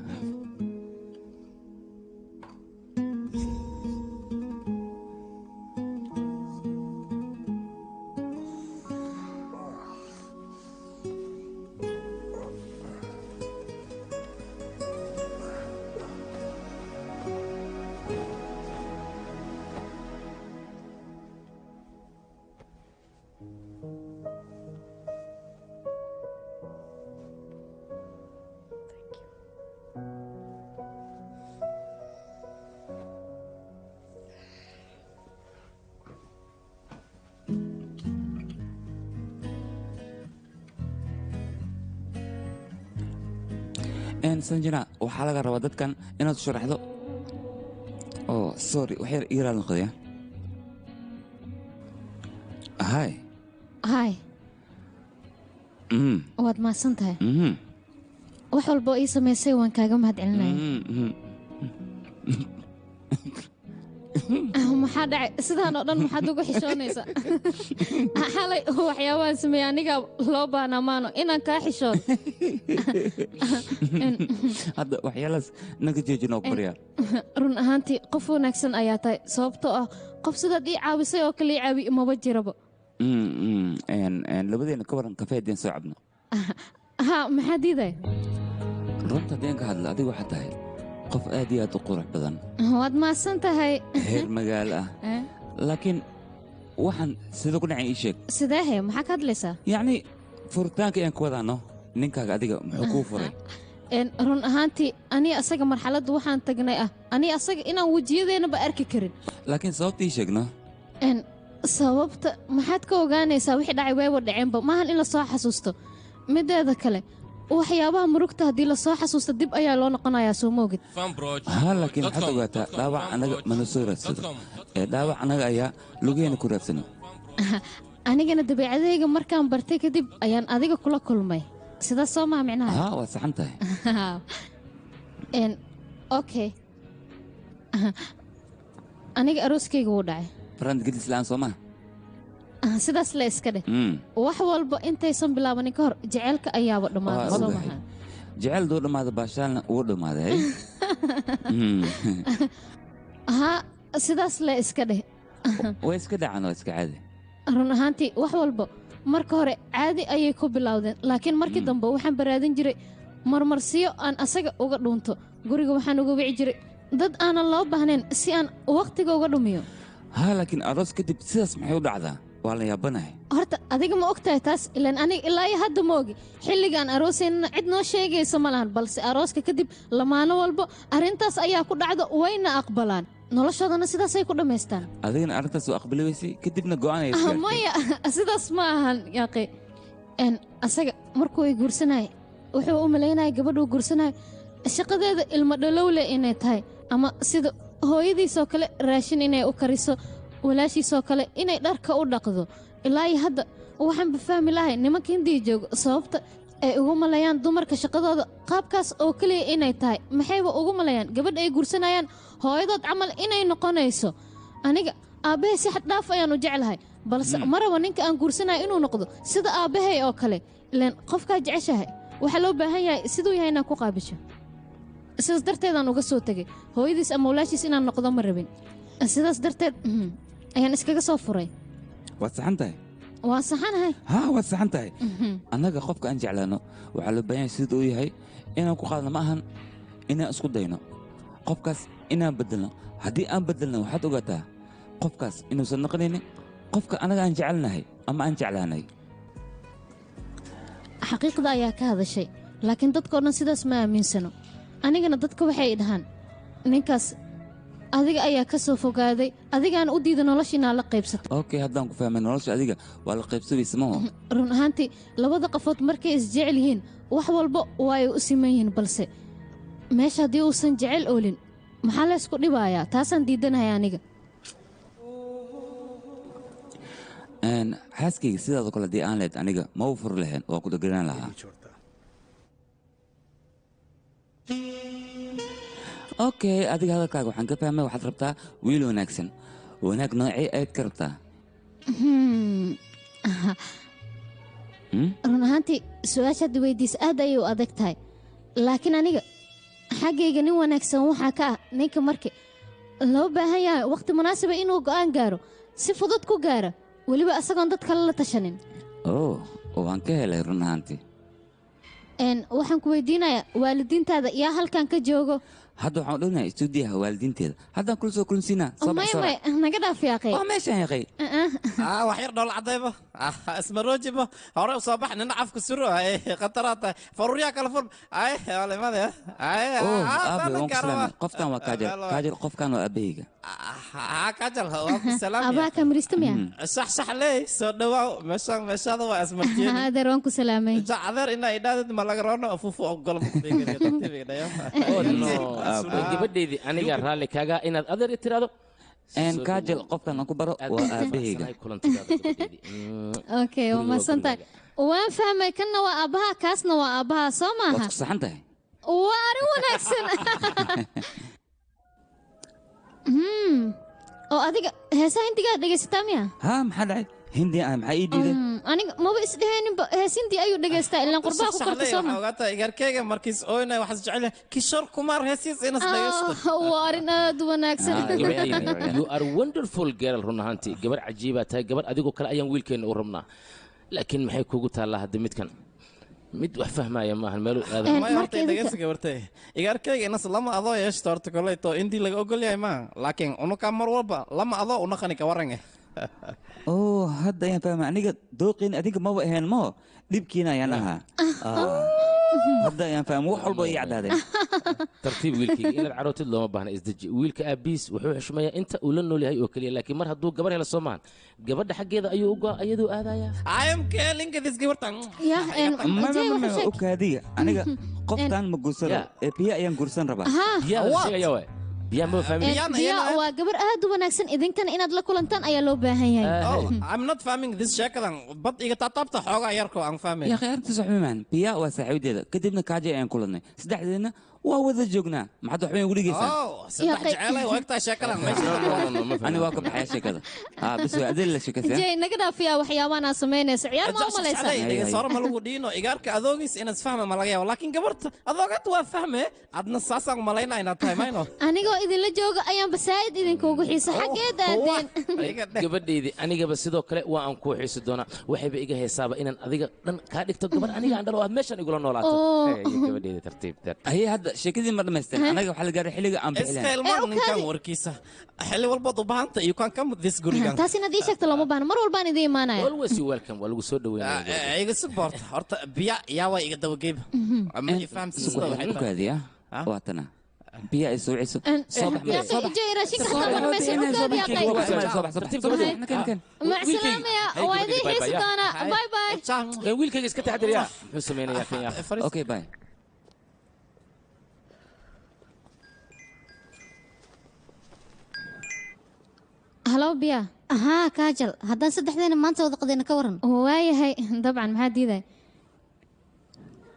سنجنا وحلقة روادت كان إنه تشرح له سوري وحير إيران القضية هاي waad mahadsantahay wax walba ii samaysay waan kaaga mahadcelinaya maxaa dhacay sidaan oo dhan maxaad ugu xishoonaysaa xalay waxyaabahan sameeyey aniga loo baahnaa maano inaan kaa xishoodo hadda waxyaalaas naga joojinoo baryaa run ahaantii qof wanaagsan ayaa tahay sababtoo ah qof sidaad ii caawisay oo kale ii caawi maba jiraba labadeena ka waran kafeedeen soo cabno maxaa diiday runta haddeen ka hadla adigu waxaa tahay qof aad iyo aad u qurux badan waad mahadsan tahay heer magaal ah laakiin waxaan sida ku dhacay ii sheeg sideehe maxaa ka hadlaysaa yacni furitaanka ayaan ku wadaano ninkaaga adiga muxuu kuu furay run ahaantii anii asaga marxaladda waxaan tagnay anii asaga inaan wejiyadeennaba arki karin laakiin sababta ii sheegno sababta maxaad ka ogaanaysaa wixii dhacay wayba dhaceenba maahan in la soo xasuusto mideeda kale waxyaabaha murugta haddii la soo xasuusto dib ayaa loo noqonayaa soo moogid laakiin waxaad ogaataa dhaawac annaga mana soo raadsado dhaawac annaga ayaa lugeena ku raadsano anigana dabeecadayga markaan bartay kadib ayaan adiga kula kulmay sidaas soo maa micnaha waad saxan tahay okay aniga arooskayga wuu dhacay farand gedis la'aan soo maa sidaas la iska dheh wax walba intaysan bilaabanin ka hor jaceylka ayaaba dhammaaday soo maha jaceyl duu dhammaada baashaalna wuu dhammaaday sidaas la iska dheh way iska dhacan oo iska caadi run ahaantii wax walba marka hore caadi ayay ku bilowdeen laakiin markii dambe waxaan baraadin jiray marmarsiyo aan asaga uga dhuunto guriga waxaan uga wici jiray dad aanan loo baahnayn si aan wakhtiga uga dhumiyo laakiin aroos kadib sidaas maxay u dhacdaa waa la yaabanahay horta adiga ma og tahay taas ilaan aniga ilaa iyo hadda ma ogi xilligaan aroosaynana cid noo sheegaysa ma lahan balse arooska kadib lamaano walbo arrintaas ayaa ku dhacda wayna aqbalaan noloshoodana sidaasay ku dhammaystaan adigana arrintaas waa aqbali weysay kadibna go'aan maya sidaas ma ahan yaaqi asaga markuu i guursanaya wuxuu u malaynaya gabadhuu guursanaya shaqadeeda ilmo dhalowle inay tahay ama sida hooyadiisoo kale raashin inay u kariso walaashiisoo kale inay dharka u dhaqdo ilaa iyo hadda waxaanba fahmi lahay nimanka hindiya joogo sababta ay ugu malayaan dumarka shaqadooda qaabkaas oo keliya inay tahay maxayba ugu malayaan gabadha ay guursanayaan hooyadood camal inay noqonayso aniga aabbahay si xad dhaaf ayaan u jeclahay balse maraba ninka aan guursanayo inuu noqdo sida aabbahay oo kale ilaan qofkaa jeceshahay waxaa loo baahan yahay siduu yahay inaad ku qaabisho sidaas darteedaan uga soo tegay hooyadiis ama walaashiis inaan noqdo ma rabin sidaas darteed ayaan iskaga soo furay waad saxan tahay waa saxanahay waad saxan tahay annaga qofka aan jeclaano waxaa loo baahan yahay sida uu yahay inaan ku qaadno ma ahan inaan isku dayno qofkaas inaan beddelno haddii aan beddelno waxaad ogaataa qofkaas inuusan noqonaynin qofka annaga aan jecelnahay ama aan jeclaanay xaqiiqda ayaa ka hadashay laakiin dadkao dhan sidaas ma aaminsano anigana dadka waxay dhahaan ninkaas adiga ayaa ka soo fogaaday adigaan u diida noloshiinaa la qaybsatay okay haddaan ku fahmay nolosha adiga waa la qaybsabaysa maho run ahaantii labada qafood markay isjecel yihiin wax walba waa ay u siman yihiin balse meesha haddii uusan jecel oolin maxaa la ysku dhibayaa taasaan diidanahay aniga xaaskayga sidaadoo kale haddii aan leed aniga ma u furi lahayn waa ku daganaan lahaa okay adiga hadalkaaga waxaan ka fahmay waxaad rabtaa wiil wanaagsan wanaag noocii ayaad ka rabtaa run ahaantii su-aashaad weydiis aad ayay u adag tahay laakiin aniga xaggayga nin wanaagsan waxaa ka ah ninka markii loo baahan yahay wakhti munaasiba inuu go'aan gaaro si fudud ku gaara weliba asagoon dad kale la tashanin waan ka helay run ahaantii waxaan ku weydiinayaa waalidiintaada yaa halkan ka joogo hadda waxaan dhownahay istuudiyaha waalidiinteeda haddaan kula soo kulinsiinaa may naga dhaaf yaaqay waa meeshaan yaqay wax yar dhool cadayba ismaroojiba hore u soo bax nina cafka suro khataraata faruuryaa kala fur walimade aabe waan ku salaamay qofkan waa kaajal qofkan waa aabahayga kaajal waa ku salaamay abaa kamirista miya sax leey soo dhawaaw meeshaada waa ismartiyen adeer waan ku salaamay adeer inaa idhaadid ma laga roono fufu ogol gabadheydii aniga raalli kaaga inaad adeer tiraado kaajal qofkan aan ku baro waa aabahayga okay waa masantahay waan fahmay kanna waa aabbaha kaasna waa aabbaha soo maaha waad ku saxan tahay waa arrin wanaagsan oo adiga heesaha hindigaad dhegaysataa miya haa maxaa dhacay hindi maxaa ii diiday aniga maba isdheheeninba hees hindi ayuu dhegaystaa ilaan qurbaa ku korta soo ma ogaata igarkeyga markiis ooynay waxaas jecel kishor kumaar heesiis inas dhegaysto waa arrin aad u wanaagsan you are wonderful girl run ahaantii gabar cajiibaa tahay gabar adigoo kale ayaan wiilkeenna u rabnaa laakiin maxay kugu taallaa hadda midkan mid wax fahmaya maahan meelu aadageysigabartay igarkeyga inas lama adoo yeeshto horta koleyto indii laga ogol yahay maa laakiin unukaa mar walba lama adoo unaqani ka warange hadda ayaan fahmay aniga dooqiin adiga maba ahayn maho dhibkiina ayaan ahaa hadda ayaan fahmay wax walba ii caddaadeen tartiib wiilkayga inaad carootid looma baahna isdeji wiilka aabiis wuxuu xushmayaa inta uu la nool yahay oo keliya laakiin mar hadduu gabar hela soo maahan gabadha xaggeeda ayuu uga iyaduu aadayaa okaadiga aniga qoftaan ma guursano biya ayaan guursan rabaa biya waa gabar aad u wanaagsan idinkana inaad la kulantaan ayaa loo baahan yahay I'm not fahming this sheekadan bad iga taataabta xoogaa yarko aan fahmay yaa khayrta saxbimaan biya waa saaxiibadeeda kadibna kaaje ayaan kulannay saddexdeedna waa wada joognaa maxaad waxbay ugu dhigaysaa saddex jeceelay u egtahay sheekadan ani waa ka baxaya sheekada bis waa adil la sheekaysaa jey naga dhaafiyaa waxyaabaan aad samaynaysa ciyaar ma u malaysaa sore ma lagu dhiino igaarka adoogiis inaad fahma ma laga yaabo laakiin gabarta adoogad waa fahme adna saasaan u malaynaa inaad tahay mayno anigoo idinla jooga ayaan basaa'id idinkuugu xiisa xaggeed aadeen gabadheydii anigaba sidoo kale waa aan kuu xiisi doonaa waxayba iga heesaaba inaan adiga dhan kaa dhigto gabar aniga aan dhalo aad meeshan igula noolaato gabadheedii tartiib hadda sheekadii ma dhamaysteen anaga waxaa la gaaray xilliga aan bixilayn ninkan warkiisa xilli walbaad u baahanta you can come this gurigan taas inaad ii sheegto looma baahna mar walbaan idiin imaanaya always you welcome waa lagu soo dhaweynaya iga support horta biya yaa waa iga dawageyba ama i fahamsiisukaadiya waa tana biya ay soo ciso soo bax waa idiin xiisi doonaa bye bye wiilkayga iska taxadariya muxuu samaynayaa kan yaa okay bye halo biya haa kaajal haddaan saddexdeena maanta wada qadayna ka waran waayahay dabcan maxaa diiday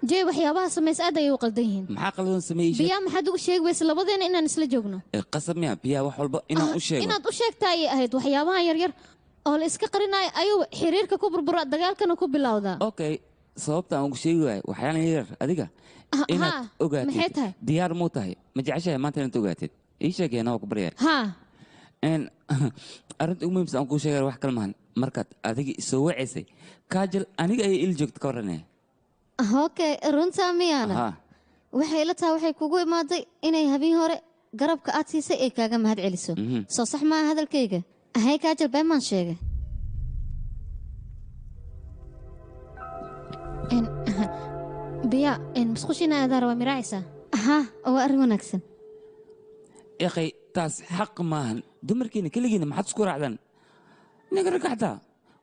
jey waxyaabaha samays aad ayay u qaldan yihiin maxaa qaldan sameeyey biya maxaad ugu sheegi weysa labadeena inaan isla joogno qasab miya biya wax walba inaan u sheego inaad u sheegtaa ayay ahayd waxyaabaha yaryar oo la iska qarinayo ayuu xiriirka ku burbura dagaalkana ku bilowdaa okay sababta aan ugu sheegi waayo waxyaala yaryar adiga inaad ogaatid diyaar muu tahay ma jeceshahay maanta inaad ogaatid ii sheegayana waa ku baryaar arrinta ugu muhiimsan aan kuu sheegaya wax kale maahan markaad adiga isoo wacaysay kaajal aniga ayay il joogta ka warranaya okay runtaa miyaana waxay ila tahay waxay kugu imaaday inay habeen hore garabka aad siisay ay kaaga mahad celiso soo sax maaha hadalkayga ahay kaajal beemaan sheegay biya musqushina aadaar waa miraacaysaa waa arrin wanaagsan yakay taas xaq maahan dumarkiina keligiina maxaad isku raacdaan inaga ragaxdaa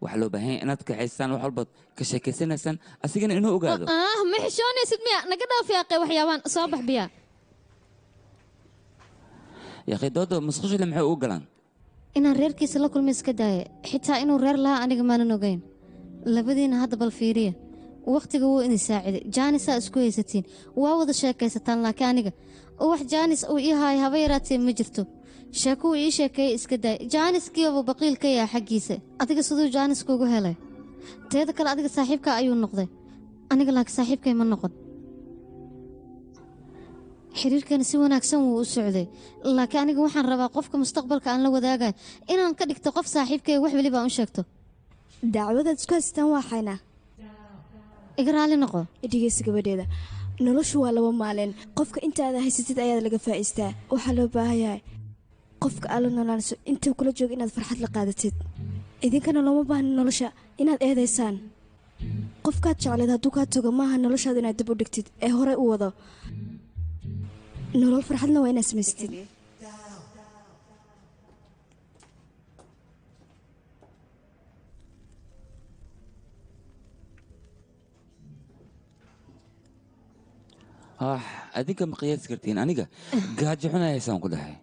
waxaa loo baahan yahay inaad kaxaystaan wax walbaad ka sheekaysanaysaan asigana inuu ogaado ma xishoonaysid miya naga dhaaf yaaqay waxyaabaan soo bax biyaa yaaqay dooda musqushile maxay ugu galaan inaan reerkiisa la kulmay iska daaya xitaa inuu reer lahaa aniga maanan ogayn labadiina hadda bal fiiriya wakhtiga wuu idin saaciday jaanisaa isku haysatiin waa wada sheekaysataan laakiin aniga wax jaanis uu ii haaya haba yaraatee ma jirto sheeko uu ii sheekeeyey iska daaya jaaniskiiba baqiil ka yaha xaggiisa adiga siduu jaaniskuugu helay teeda kale adiga saaxiibka ayuu noqday aniga laakiin saaxiibkay ma noqon xiriirkana si wanaagsan wuu u socday laakiin aniga waxaan rabaa qofka mustaqbalka aan la wadaagayo inaan ka dhigto qof saaxiibkay wax weliba aan u sheegto dacwadaad isku haystaan waa xaynaa iga raali noqo dhegeysa gabadheeda noloshu waa 2 maalin qofka intaada haysatid ayaad laga faa'iistaa waxaa loo baahan yahay qofka aad la noolaanayso intuu kula joogo inaad farxad la qaadatid idinkana looma baahna nolosha inaad eedaysaan qofkaad jecleed hadduu kaa tago maaha noloshaada inaad dib u dhigtid ee hore u wado nolol farxadna waa inaad samaysatid adinka ma qiyaasi kartiin aniga gaajo xunayaysaan ku dhahay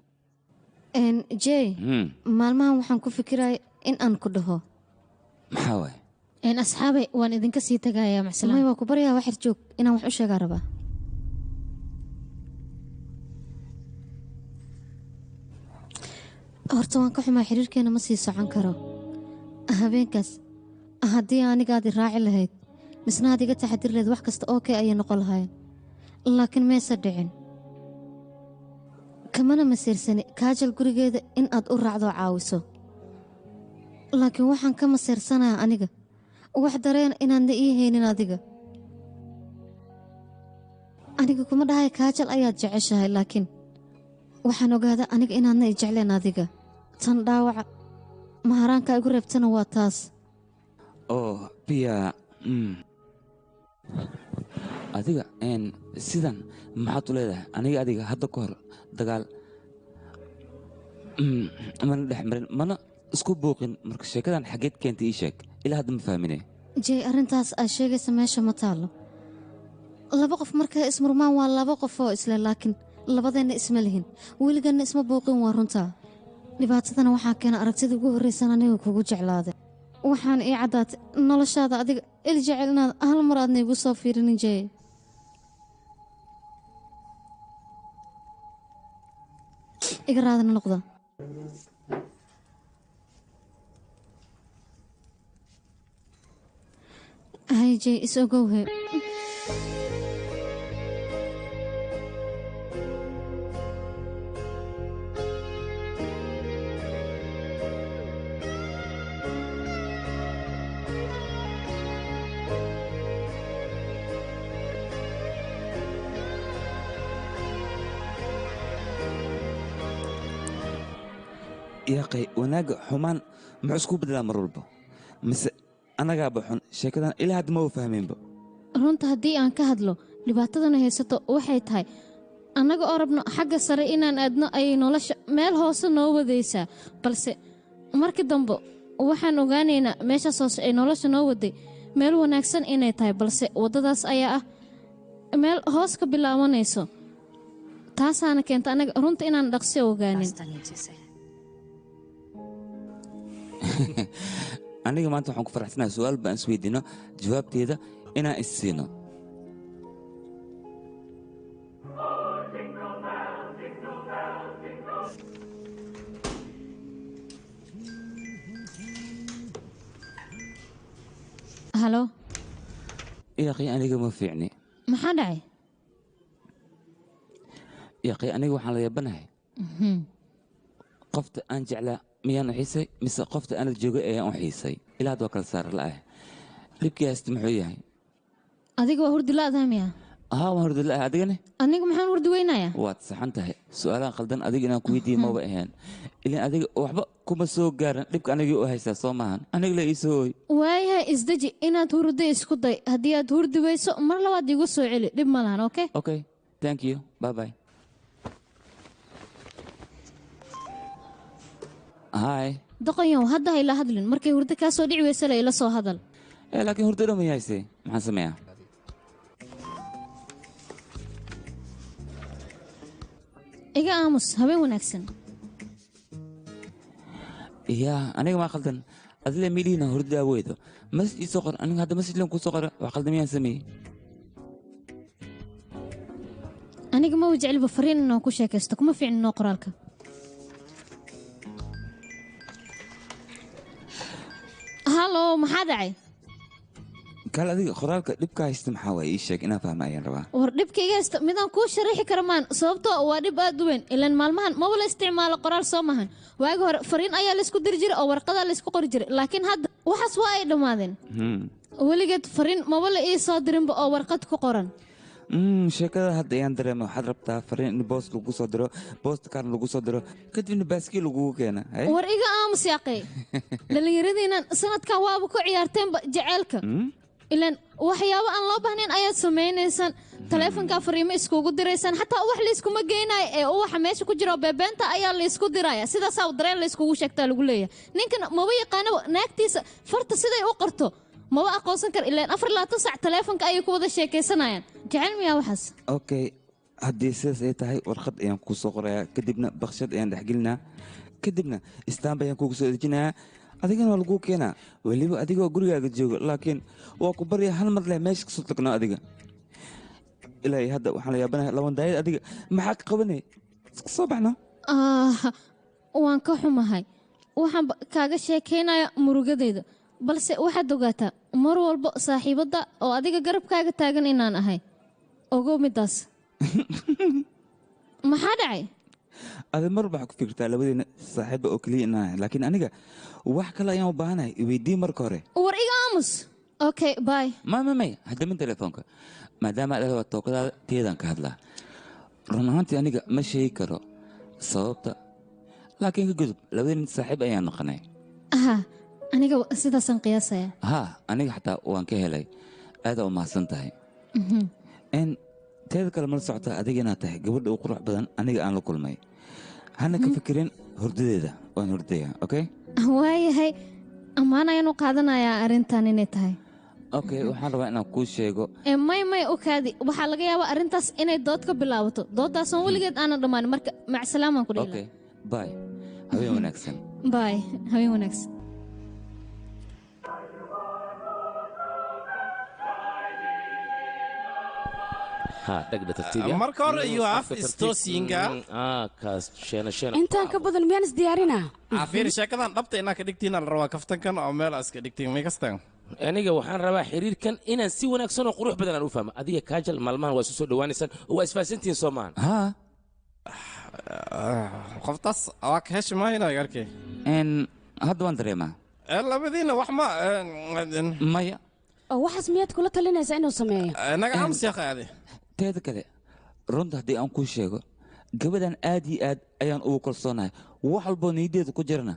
jey maalmahan waxaan ku fikiraya in aan ku dhaho maxaa waay asxaabay waan idinka sii tagayaa may waa ku baryaa waxar joog inaan wax u sheegaa rabaa horta waan ka xumaa xiriirkeena ma sii socon karo habeenkaas haddii anigaadi raaci lahayd misna aad iga taxadir lahayd wax kasta oo kee ayay noqon lahayn laakiin meese dhicin kamana masiirsani kaajal gurigeeda in aad u raacdo caawiso laakiin waxaan ka masiirsanayaa aniga wax dareena inaadna ii haynin adiga aniga kuma dhahay kaajal ayaad jeceshahay laakiin waxaan ogaadaa aniga inaadna i jecleen adiga tan dhaawaca maharaanka igu reebtana waa taas biya adiga sidan maxaad u leedahay aniga adiga hadda ka hor dagaal mana dhex marin mana isku buuqin marka sheekadan xaggeed keentay ii sheeg ilaa hadda ma fahmine jey arrintaas aad sheegaysa meesha ma taallo 2 qof markay ismurmaan waa 2 qof oo isle laakiin labadeenna isma lihin weliganna isma buuqin waa runtaa dhibaatadana waxaa keena aragtida ugu horraysan aniga kugu jeclaaday waxaan ii caddaatay noloshaada adiga il jecel inaad hal mar aadna igu soo fiirinin jey iga raadina noqda hay jey is ogowhe yaaqay wanaagga xumaan muxuu isku beddelaa mar walba mise annagaaba xun sheekadan ilaa hadda ma u fahmaynba runta haddii aan ka hadlo dhibaatadana haysato waxay tahay annaga oo rabno xagga sare inaan aadno ayay nolosha meel hoose noo wadaysaa balse markii dambe waxaan ogaanaynaa meeshaas hoose ay nolosha noo waday meel wanaagsan inay tahay balse waddadaas ayaa ah meel hoos ka bilaabanayso taasaana keenta annaga runta inaan dhaqsi ogaanin aniga maanta waxaan ku faraxsanahay su'aal baan isweydiino jawaabteeda inaan is siino halo yaaqay aniga ma fiicni maxaa dhacay yaaqay aniga waxaan la yaabanahay qofta aan jeclaa miyaan u xiisay mise qofta aanad joogay ayaan u xiisay ilaa had waa kala saar la'ah dhibkii haysta muxuu yahay adiga waa hurdi la'dahay miya waan hurdi la'ah adigane aniga maxaan hurdi weynayaa waad saxan tahay su'aalahan khaldan adiga inaan ku weydiiye maba ahayn ilaan adiga waxba kuma soo gaaran dhibka anigii u haystaa soo maahan aniga la ii soo ooy waayahay isdeji inaad hurdo isku day haddii aad hurdi weyso mar labaad igu soo celi dhib ma lahan okay thank you bye bye هاي doqonyow hadda hayla hadlin markay hurdo kaa soo dhici weysa ila soo hadal laakiin hurdo dhamma yahaysay maxaan sameeyaa iga aamus habeen wanaagsan yaa aniga maa khaldan adile midhiina hurdo aaweydo masjid ii soo qor aniga hadda masjidlan kuu soo qora wax khaldamiyaan sameeyey aniga ma wajecliba fariin inaan ku sheekaysto kuma fiicninoo qoraalka hallo maxaa dhacay kaal adiga qoraalka dhibka haysta maxaa waaye ii sheeg inaan fahma ayaan rabaa war dhibka iga haysta midaan kuu sharaxi kara maan sababtoo waa dhib aad u weyn ilaan maalmahan maba la isticmaalo qoraal soo mahan waagi hore fariin ayaa laysku diri jiray oo warqadaa laysku qori jiray laakiin hadda waxaas waa ay dhammaadeen weligeed fariin maba la ii soo dirinba oo warqad ku qoran sheekada hadda ayaan dareema waxaad rabtaa fariin in boos lagu soo diro boosta kaarna lagu soo diro kadibna baaskiil lagugu keena war iga aamus yaaqay dhallinyaradiinan sanadkan waaba ku ciyaarteenba jaceylka ilaan waxyaabo aan loo baahnayn ayaad samaynaysaan taleefonkaa fariimo iskugu diraysaan xataa wax layskuma geynayo ee uwaxa meesha ku jiro beebeenta ayaa laysku diraya sidaasaa dareen layskugu sheegtaa lagu leeyahay ninkan maba yaqaanaba naagtiisa farta siday u qorto maba aqoonsan kara ilaan 24 saac taleefonka ayay ku wada sheekaysanayaan jecel miyaa waxaas okay haddii sidaas ay tahay warqad ayaan kuu soo qorayaa kadibna bakshad ayaan dhexgelinaa kadibna istaamba ayaan kugu soo dejinayaa adigana waa laguu keenaa weliba adigoo gurigaaga joogo laakiin waa ku barya hal mar leh meesha kasoo tagnaa adiga ilaahay hadda waxaan la yaabanahay labandaayad adiga maxaa ka qabanay iska soo baxno waan ka xumahay waxaan kaaga sheekaynaya murugadayda balse waxaad ogaataa mar walba saaxiibadda oo adiga garabkaaga taagan inaan ahay ogow middaas maxaa dhacay adi mar waxaa ku fikirtaa labadeena saaxiibba oo keliya inaan ahay laakiin aniga wax kale ayaan u baahanahay iweydii marka hore war iga aamus okay bye may haddamin telefoonka maadaama adada waa tookadaada teedaan ka hadlaa run ahaantii aniga ma sheegi karo sababta laakiin ka gudub labadeena saaxiib ayaan noqonay aniga sidaasaan qiyaasaya aniga xataa waan ka helay aadaa u mahadsan tahay teeda kale mala socota adiga inaad tahay gabadha u qurux badan aniga aan la kulmay hana ka fikirin hurdadeeda waan hurdaya okay waayahay ammaan ayaan u qaadanayaa arrintan inay tahay okay waxaan rabaa inaan kuu sheego may u kaadi waxaa laga yaabaa arrintaas inay dood ka bilaabato doodaasoon weligeed aanan dhammaanin marka macsalaamaan ku dhihi okay bye habeen wanaagsan bye habeen wanaagsan marka hore iyo af istoosinga intaan ka badan miyaan isdiyaarinaa fiiri sheekadan dhabta inaa ka dhigtiina la rabaa kaftankan oo meel iska dhigtiin may kastaan aniga waxaan rabaa xiriirkan inaan si wanaagsan oo qurux badan aan u fahmo adiga kaajal maalmahan waa isu soo dhowaanaysaan oo waa isfahansantihiin soo maahan qoftaas waa ka heshi maayna arkay hadda waan dareemaa labadiina wax ma maya oo waxaas miyaad kula talinaysaa inuu sameeyo naga aamus yaaqaade teeda kale runta haddii aan kuu sheego gabadhan aad iyo aad ayaan ugu kalsoonahay wax walboo niyaddeeda ku jirana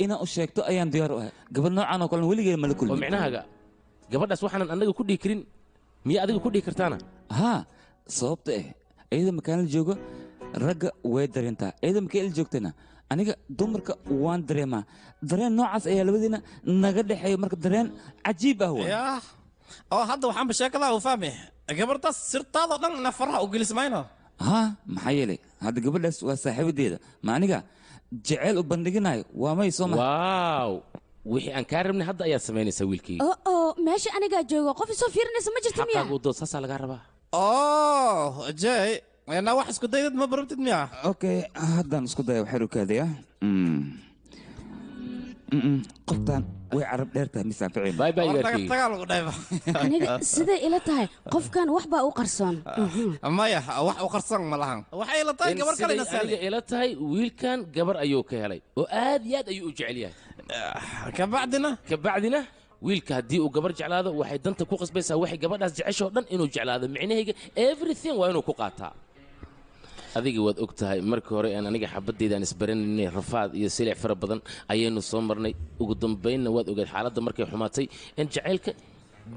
inaan u sheegto ayaan diyaar u ahay gabadh noocan oo kalena weligeed mala kulmi oo micnahaaga gabadhaas waxaanan annaga ku dhihi karin miya adiga ku dhihi kartaana sababta iyada makaan la joogo ragga way dareentaa iyada makay la joogtana aniga dumarka waan dareemaa dareen noocaas ayaa labadiina naga dhexeeya marka dareen cajiib ah oo hadda waxaanba sheekadaa u fahmay gabadhaas sirtaadoo dhan ina faraha u gelismayno maxaa yeelay hadda gabadhaas waa saaxiibadeeda ma aniga jeceyl u bandhiginayo waa may soo waaw wixii aan kaa rabnay hadda ayaad samaynaysaa wiilkii meesha anigaa joogo qof isoo fiirinaysa ma jirta miya xaqaagu dood saasaa lagaa rabaa jey na wax isku daydad ma barabtid miya okay haddaan isku daya waxay rukaadaya qoftaan way carab dheertahay aniga siday ila tahay qofkan wax baa u qarsoon maya wax u qarsoon ma lahan waxay ila tahay gabar kale aniga ila tahay wiilkan gabar ayuu ka helay oo aad iyo aad ayuu u jecel yahay kabacdina wiilka haddii uu gabar jeclaado waxay danta ku qasbaysaa waxay gabadhaas jeceshoo dhan inuu jeclaado micnahayga everything waa inuu ku qaataa adiga waad og tahay markii hore aan aniga xabaddeydaan isbaranaynay rafaad iyo silic fara badan ayaynu soo marnay ugu dambaynna waad ogaed xaaladda markay xumaatay in jacaylka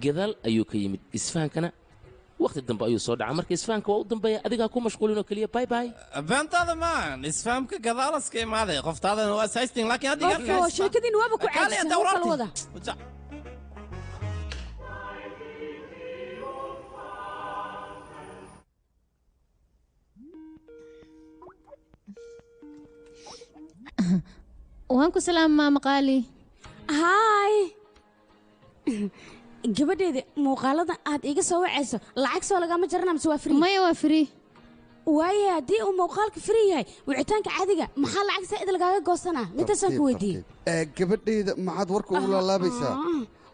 gadaal ayuu ka yimid isfahankana waqti dambe ayuu soo dhacaa marka isfahanka waa u dambeeya adigaa ku mashquulinoo keliya bay bay beentaada maan isfahamka gadaalaska imaaday qoftaadana waa saystin laakiin adiga oo sheekadiin waaba ku caadsan kala wada waan ku salaam maama qaali haay gabadheeda muuqaalada aad iga soo wacayso lacag soo lagama jarana mise waa free maya waa free waaye haddii uu muuqaalka free yahay wicitaanka caadiga maxaa lacag saa'id lagaaga goosanaa midtaasaan ku weydiiyey gabadheyda maxaad warka ugu laalaabaysaa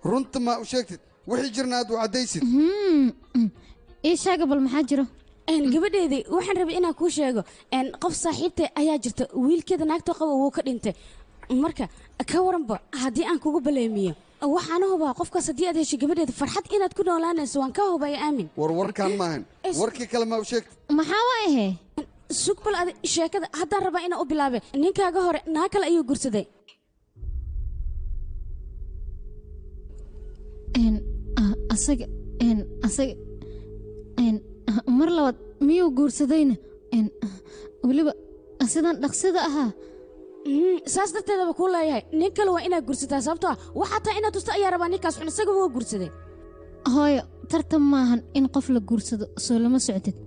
runta ma u sheegtid wixii jirna aad u caddaysid ii sheega bal maxaa jiro gabadheedii waxaan rabay inaan kuu sheego qof saaxiibta ayaa jirta wiilkeeda naagtoo qaba wuu ka dhintay marka ka waranba haddii aan kugu baleemiyo waxaana hubaa qofkaas haddii aad heshay gabadheeda farxad inaad ku noolaanayso waan kaa hubaya aamin warkaan maahan warkii kale ma u sheegtid maxaa waa ahe sug bal adi sheekada haddaan rabaa inaan u bilaabe ninkaaga hore naag kale ayuu gursaday asaga mar labaad miyuu guursadayna weliba sidan dhaqsida ahaa saas darteedaba kuu leeyahay nin kale waa inaad gursataa sababtoo ah waxaa taa inaad tusta ayaa rabaa ninkaas xun isaga wuu gursaday hooyo tartan maahan in qof la guursado soo lama socdid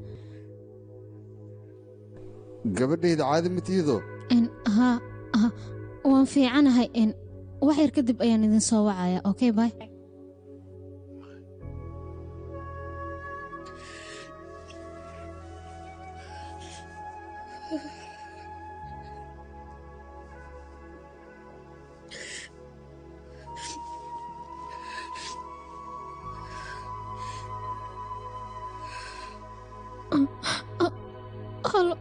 gabadhayda caadi matiido haa waan fiicanahay wax yar kadib ayaan idin soo wacaya okay bye halo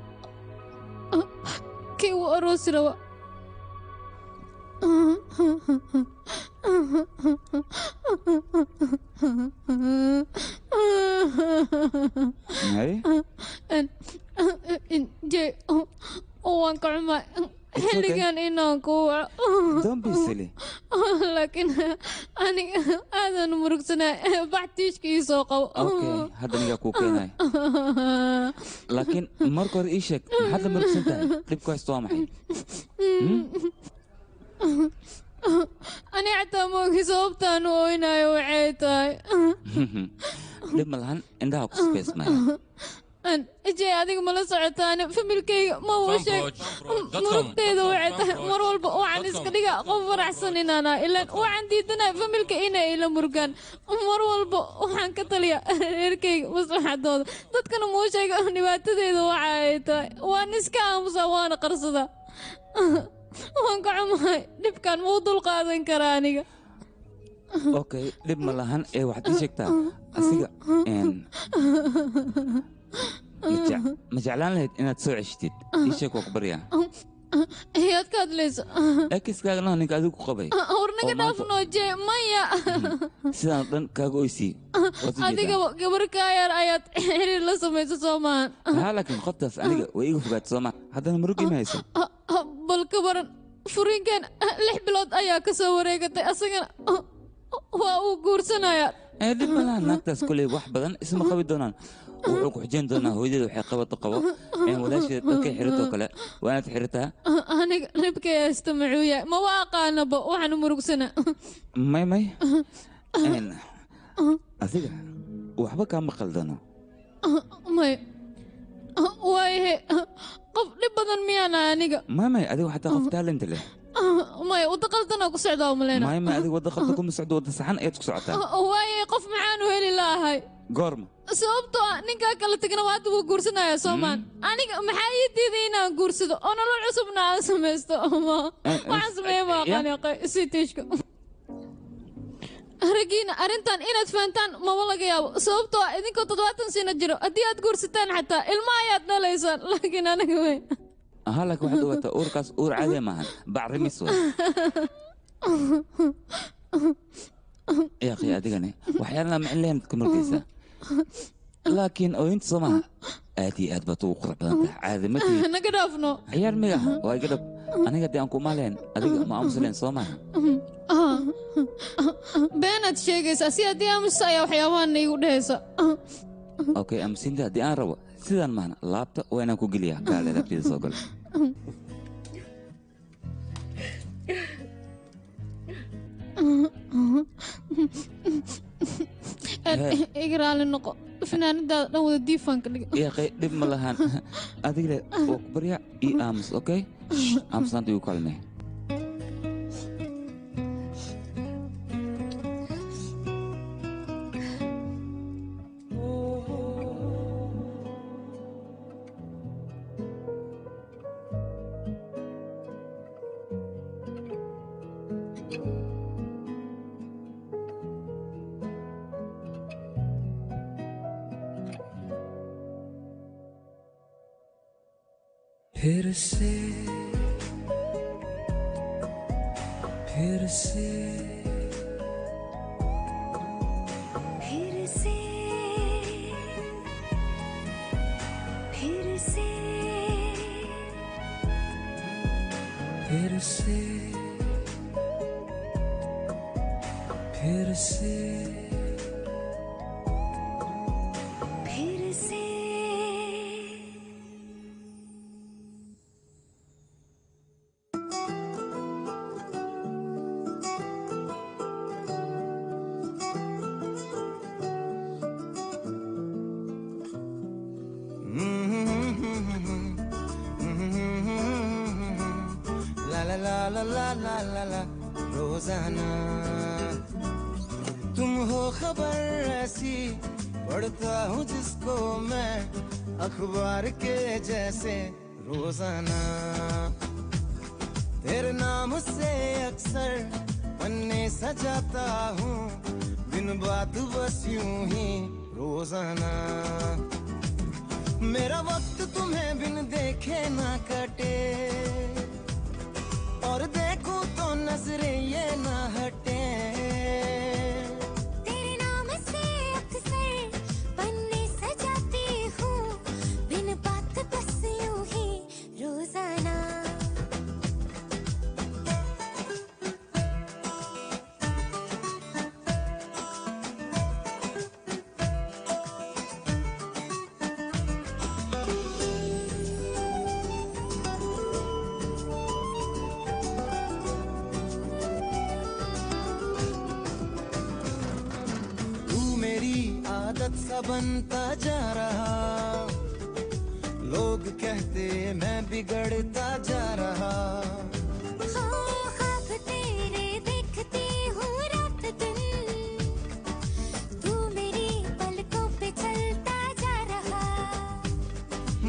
kii wuu aroosi raba je waan ka xumaa xilligan inaan ku laakiin aniga aadan murugsanaa baxtiishka ii soo qabo hadda nigaa kuu keenay laakiin marka hore ii sheeg maxaad la murugsan tahay dhibku haysto waa maxay ani xataa moogi sababtaan u oynayo waxay tahay dhib ma lahan indhaha ku sbeesmaya jey adiga mala socotaan familkayga ma uu sheeg murugteeda waxay tahay mar walba waxaan iska dhiga qof faraxsan inaana ilaan waxaan diidanay familka inay ila murugaan mar walba waxaan ka taliya reerkayga maslaxadooda dadkana muu sheega dhibaatadeeda waxa ay tahay waan iska aamusaa waana qarsadaa waan ka xumahay dhibkan muu dul qaadan karaa aniga okay dhib ma lahan ee waxaad ii sheegtaa asiga ma jeclaan lahayd inaad soo ceshtid ii sheeg waa ku baryaa ayaad ka hadlayso ekiskaagana ninka adigu ku qabay war naga dhaafnoo jee maya sidaan dhan kaaga oysii adigaba gabar kaa yar ayaad xiriir la samayso soo maahan haa laakiin qoftaas aniga way iga fogaata soo maa haddana marugi ma hayso bal ka baran furiinkan 6 bilood ayaa ka soo wareegatay asagana waa uu guursanayaa dhib ma lahan naagtaas koley wax badan isma qabi doonaan wuxuu ku xujeen doonaa hooyadeeda waxay qabato qabo walaasheeda dharkay xirito kale waa inaad xiritaa aniga dhibkay haysta muxuu yahay maba aqaanaba waxaan u murugsanaa may adiga waxba kaama qaldano may waayahe qof dhib badan miyaana aniga may adiga xataa qof taalenta leh may wadda qaldanaa ku socdaa umaleyna may adiga wadda qaldan kuma socdo wadda saxan ayaad ku socotaa waayahe qof maxaan u heli laahay goorma sababtoo ah ninkaa kala tegna waa hadda wuu guursanaya soomaan aniga maxaa ii diiday inaan guursado oo nolol cusubna aan samaysto waxaan sameeya maaqaaniqay sitiishka raggiina arrintan inaad fahantaan maba laga yaabo sababtoo ah idinkoo 70 sano jiro haddii aad guursataan xataa ilma ayaad dhalaysaan laakiin anaga weyn aha laakiin waxaad ogaataa uurkaas uur caadi maahan bacrimis way يا أخي أديني وحيانا معلين كمركزة لكن أنت سمع آتي أدبتو قربان عادمتي أنا قرفنا عيال مياه واي قرب أنا قد أنكو مالين أديك ما أمسلين سمع بينات شيء أساسي أدي أمس يا حيوان يوديسا okay am sinda haddii aan rabo sidaan mahna laabta waa inaan ku geliyaa kaale laabtida soo gala igraali noqo finaanadaada dhan wada diifaanka dhiga yaqay dhib ma lahan adigle waa ku barya ii aamus okay aamusnaanta igu kalmee फिर से फिर से फिर से फिर से फिर से फिर से फिर से रोजाना तुम हो खबर ऐसी पढ़ता हूँ जिसको मैं अखबार के जैसे रोजाना तेरे नाम से अक्सर पन्ने सजाता हूँ बिन बात बस यूं ही रोजाना मेरा वक्त तुम्हें बिन देखे ना कटे और देखूं तो नजरें ये ना हटे तेरे नाम से अक्सर पन्ने सजाती हूँ बिन बात बस यूं ही रोजाना आदत सा बनता जा रहा लोग कहते मैं बिगड़ता जा रहा ख्वाब तेरे देखती हूँ रात दिन तू मेरी पलकों पे चलता जा रहा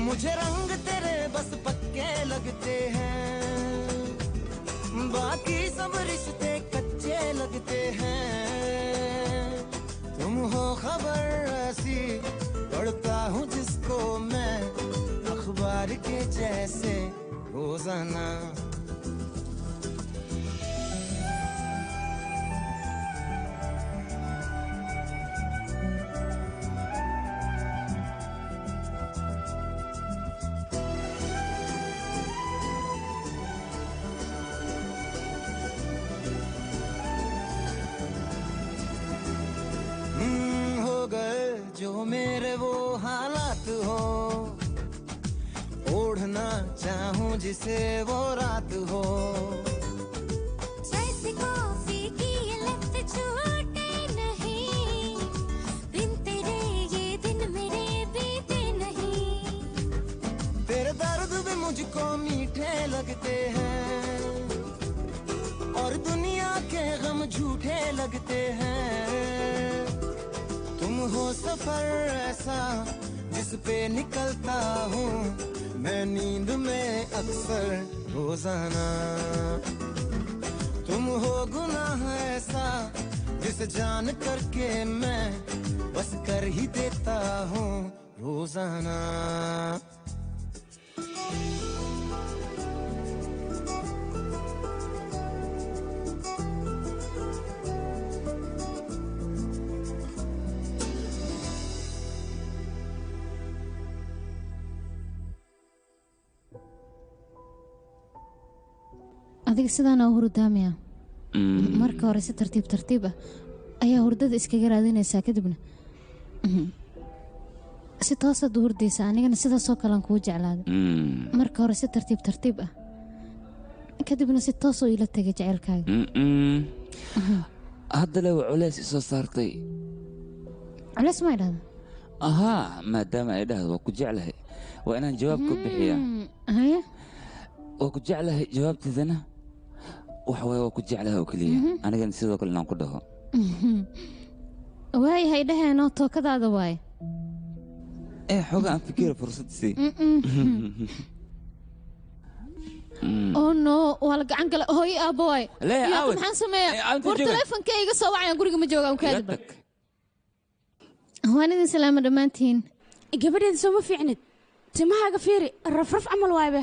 मुझे रंग तेरे बस पक्के लगते हैं बाकी सब रिश्ते कच्चे लगते हैं तुम हो खबर ऐसी पढ़ता हूँ जिसको मैं अखबार के जैसे रोजाना जो मेरे वो हालात हो ओढ़ना चाहूं जिसे वो रात हो जैसे कॉफी की ये लत छूटे नहीं बिन तेरे ये दिन मेरे बीते नहीं तेरे दर्द भी मुझको मीठे लगते हैं और दुनिया के गम झूठे लगते हैं तुम हो सफर ऐसा जिस पे निकलता हूँ मैं नींद में अक्सर रोजाना तुम हो गुनाह ऐसा जिसे जान करके मैं बस कर ही देता हूँ रोजाना adiga sidaan oo hurdaamaya marka hore si tartiib tartiib ah ayaa hurdada iskaga raadinaysaa kadibna si toosaad u hurdaysa anigana sidaasoo kalean kuu jeclaaday marka hore si tartiib tartiib ah kadibna si toosoo iila tegay jaceylkaaga hadda lewa culays isoo saartay culays ma idhahda ahaa maadaama ay dhahdo waa ku jeclahay waa inaan jawaab ka bixiyaa haya waa ku jeclahay jawaabteedana waxa waaye waa ku jeclahay oo keliya anigana sidoo kale inaan ku dhaho waayahay dhaheenoo tookadaada waaye xooga aan fikira fursad sii oh no waa la gacan gala hooyo aabbo waay Lee, yaa aawe. maxaan sameeyaa Anta war jooga. taleefanka iga soo wacayaan guriga ma joogaan kaadiba waan idin salaama dhammaantiin gabadheeda soo ma fiicnid timahaaga fiiri rafraf camal waaybe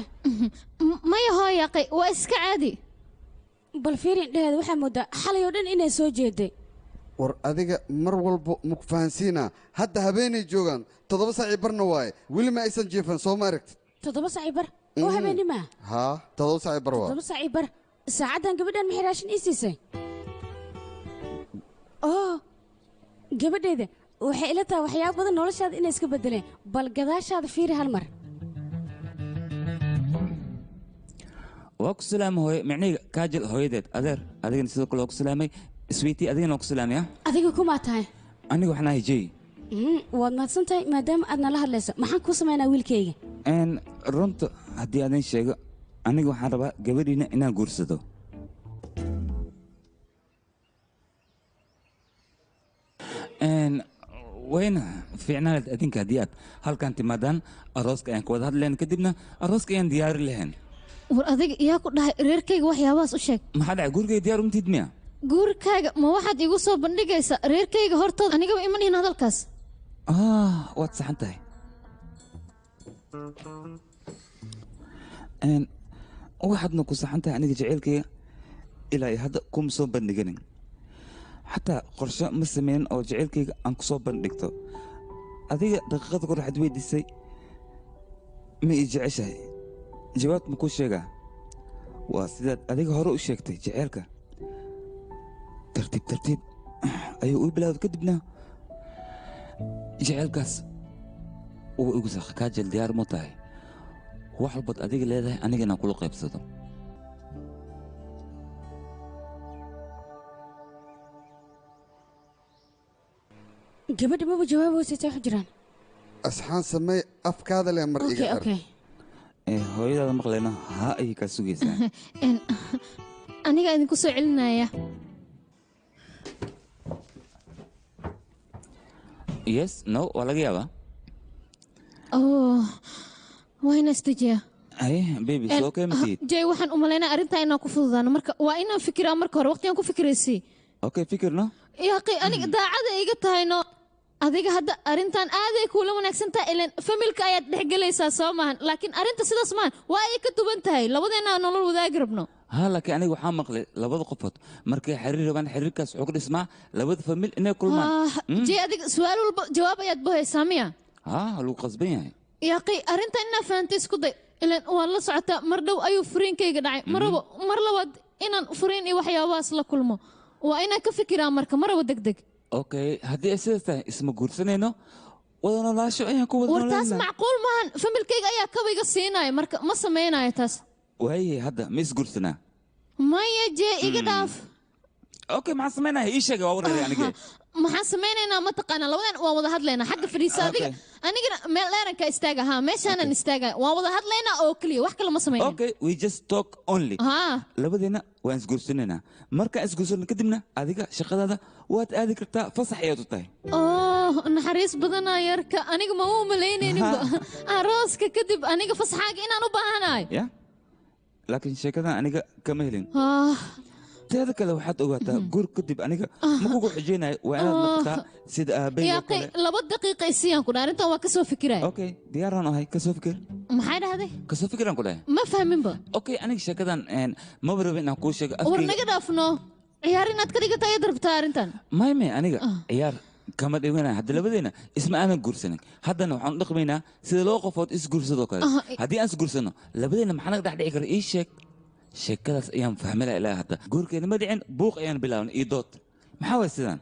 maya hooyaqay waa iska caadi bal fiiri indhaheeda waxaa moodaa xalay oo dhan inay soo jeeday war adiga mar walba maku fahansiinaa hadda habeenay joogaan 7 saaci barna waaye weli ma aysan jiifan soo ma aragtid 7 saaci bar oo habeenima haa 7 saaci bar waa 7 saaci bar saacadan gabadhan maxay raashin ii siisay oo gabadheeda waxay ila tahay waxyaabo badan noloshaada inay iska bedeleen bal gadaashaada fiiri hal mar waa ku salaama hooye micnihiga kaajil hooyadeed adeer adigana sidoo kale waa ku salaamay iswiitii adigana waa ku salaamaya adiga kumaa tahay aniga waxaan ahay jey waad mahadsan tahay maadaama aad nala hadlayso maxaan kuu samaynaa wiilkayga runta haddii aadin sheego aniga waxaan rabaa gabadhiina inaan guursado wayna fiicnaanad adinka haddii aad halkan timaadaan arooska ayaan ka wada hadlayn kadibna arooska ayaan diyaari lahayn war adiga iyaa ku dhahay reerkayga waxyaabahaas u sheeg maxaa dhacay gurigay diyaar umtiid miya guurkaaga ma waxaad igu soo bandhigaysaa reerkayga hortooda anigaba iman yihin hadalkaas waad saxan tahay waxaadna ku saxan tahay aniga jaceylkayga ilaa iyo hadda kuma soo bandhiganin xataa qorshe ma sameynin oo jaceylkayga aan ku soo bandhigto adiga daqiiqada kor waxaad weydiisay ma ii jeceshahay jawaabta ma kuu sheegaa waa sidaad adiga hore u sheegtay jaceylka tartiib tartiib ayuu ii bilaawda kadibna jaceylkaas uu igu saqa kaajel diyaar mu tahay wax walbaad adiga leedahay aniga inaan kula qaybsado gabadha maba jawaab weysatay wax jiraan asxaan samee afkaada leh mar iga xir hooyadaada maqlayno haa ayay kaa sugaysaa aniga idinku soo celinaya yes no waa laga yaabaa waa istajiya aye baby soo kee matid jay waxaan u malaynaa arrintaa inaan ku fududaano marka waa inaan fikiraa marka hore waqtigaan ku fikiraysay okay fikirno yaaqi aniga daacada iga tahayno adiga hadda arrintan aaday kuula wanaagsan tahay ilan familka ayaad dhexgelaysaa soo maahan laakiin arrinta sidaas maahan waa ay ka duwan tahay labadeena nolol wadaagi rabno ها لكن أنا وحام مقلي لبض قفط مركي حرير وأنا حرير كاس عقد اسمع لبض فميل إنه كل ما جي أديك سؤال جواب يد به سامية لو قصبين يا أخي أرنت إنه فانتس كده إلا والله ساعتها مردو أيو فرين كي قدعي مرلود إن فرين إي وحيا واصلة كل ما وأنا كفكرة مركا مرة دق دق أوكي هذه أساسا اسمه قرصنينو وأنا لا شو أيه كود ورتاس معقول مان فميل كي أيا كوي قصيناي مركا ما سميناي تاس وهي هذا مش قرصنا ما يجي إقداف أوكي ما سمينا هي شيء جوابنا يعني كده ما سمينا ما تقنا لو أنا ووضح لنا حق فريسة دي أنا كنا ملنا كاستاجا ها مش أنا نستاجا ووضح لنا أوكلي وحكي لما سمينا أوكي we just talk only لبدينا وين سقرسنا مركا سقرسنا كدمنا هذيك شقة هذا وات هذيك تا فصح يا توتاي نحريس بدنا يركا أنا ما هو مليني نبغى أراسك كدب أنا فصح حاجة أنا نبغى يا لكن شكلنا أنا كمهلين هذا كذا واحد أوقات قول كتب أنا ما كوكو حجينا وأنا نقطع سيد أبي يا أخي لابد دقيقة إسيان كنا أنت وكسو فكرة أوكي ديارنا هاي كسو فكر ما حد هذا كسو فكر أنقولها ما فاهمين بقى أوكي أنا شكلنا إن ما بربنا نقول شيء ورنا كده أفنو عياري نتكلم كتاي ضرب تارنتان ما يمي أنا عيار كما دينا هذا اللي بدينا اسمه أنا جورسنك هذا نوع نقمينا سيد لو قفوت إس جورسدو كذا هذه أنس جورسنو لبدينا محنك ده حد إيش شيء sheekadaas ayaan fahmila ilaa hadda guurkeena ma dhicin buuq ayaan bilaabnay iyo dood maxaa way sidaan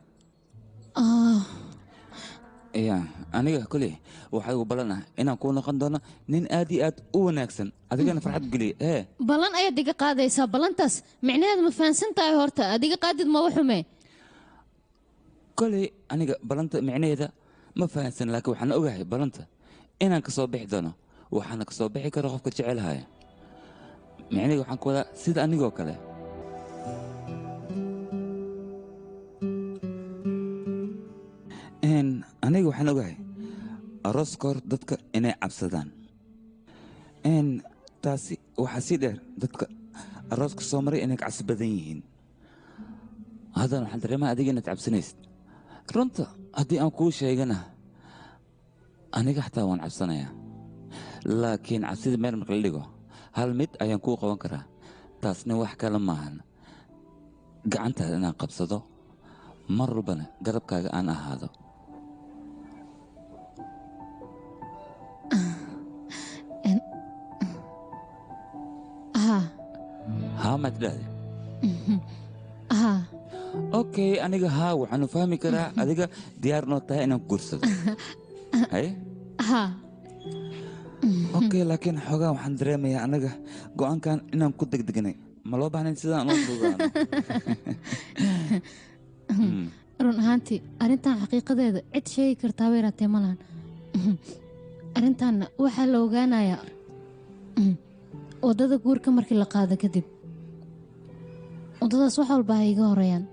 ya aniga koley waxaa igu ballan ah inaan kuu noqon doono nin aad iyo aad u wanaagsan adigana farxad geliya ballan ayaad iga qaadaysaa ballantaas micnaheedu ma fahansan tahay horta adiga qaadid ma waxume koley aniga ballanta micnaheeda ma fahansan laakiin waxaan ogahay ballanta inaan ka soo bixi doono waxaana ka soo bixi karo qofka jecelahaya micnaheeda waxaan ku wadaa sida anigoo kale aniga waxaan ogahay arooska hor dadka inay cabsadaan taasi waxaa sii dheer dadka arooska soo maray inay ka cabsi badan yihiin haddana waxaan dareemaha adiga inaad cabsanaysid runta haddii aan kuu sheegana aniga xataa waan cabsanayaa laakiin cabsida meel marka la dhigo hal mid ayaan kuu qaban karaa taasna wax kale maahan gacantaada inaan qabsado mar walbana garabkaaga aan ahaado haa maad idhaahde okay aniga haa waxaanu fahmi karaa adiga diyaar noo tahay inaan ku guursado haye okay laakiin xoogaa waxaan dareemayaa anaga go'aankan inaan ku degdegnay ma loo baahnayn sidaan oo fogaano run ahaantii arrintan xaqiiqadeeda cid sheegi kartaa way raatee ma lahan arrintaanna waxaa la ogaanayaa waddada guurka markii la qaado kadib waddadaas wax walba ha iga horeeyaan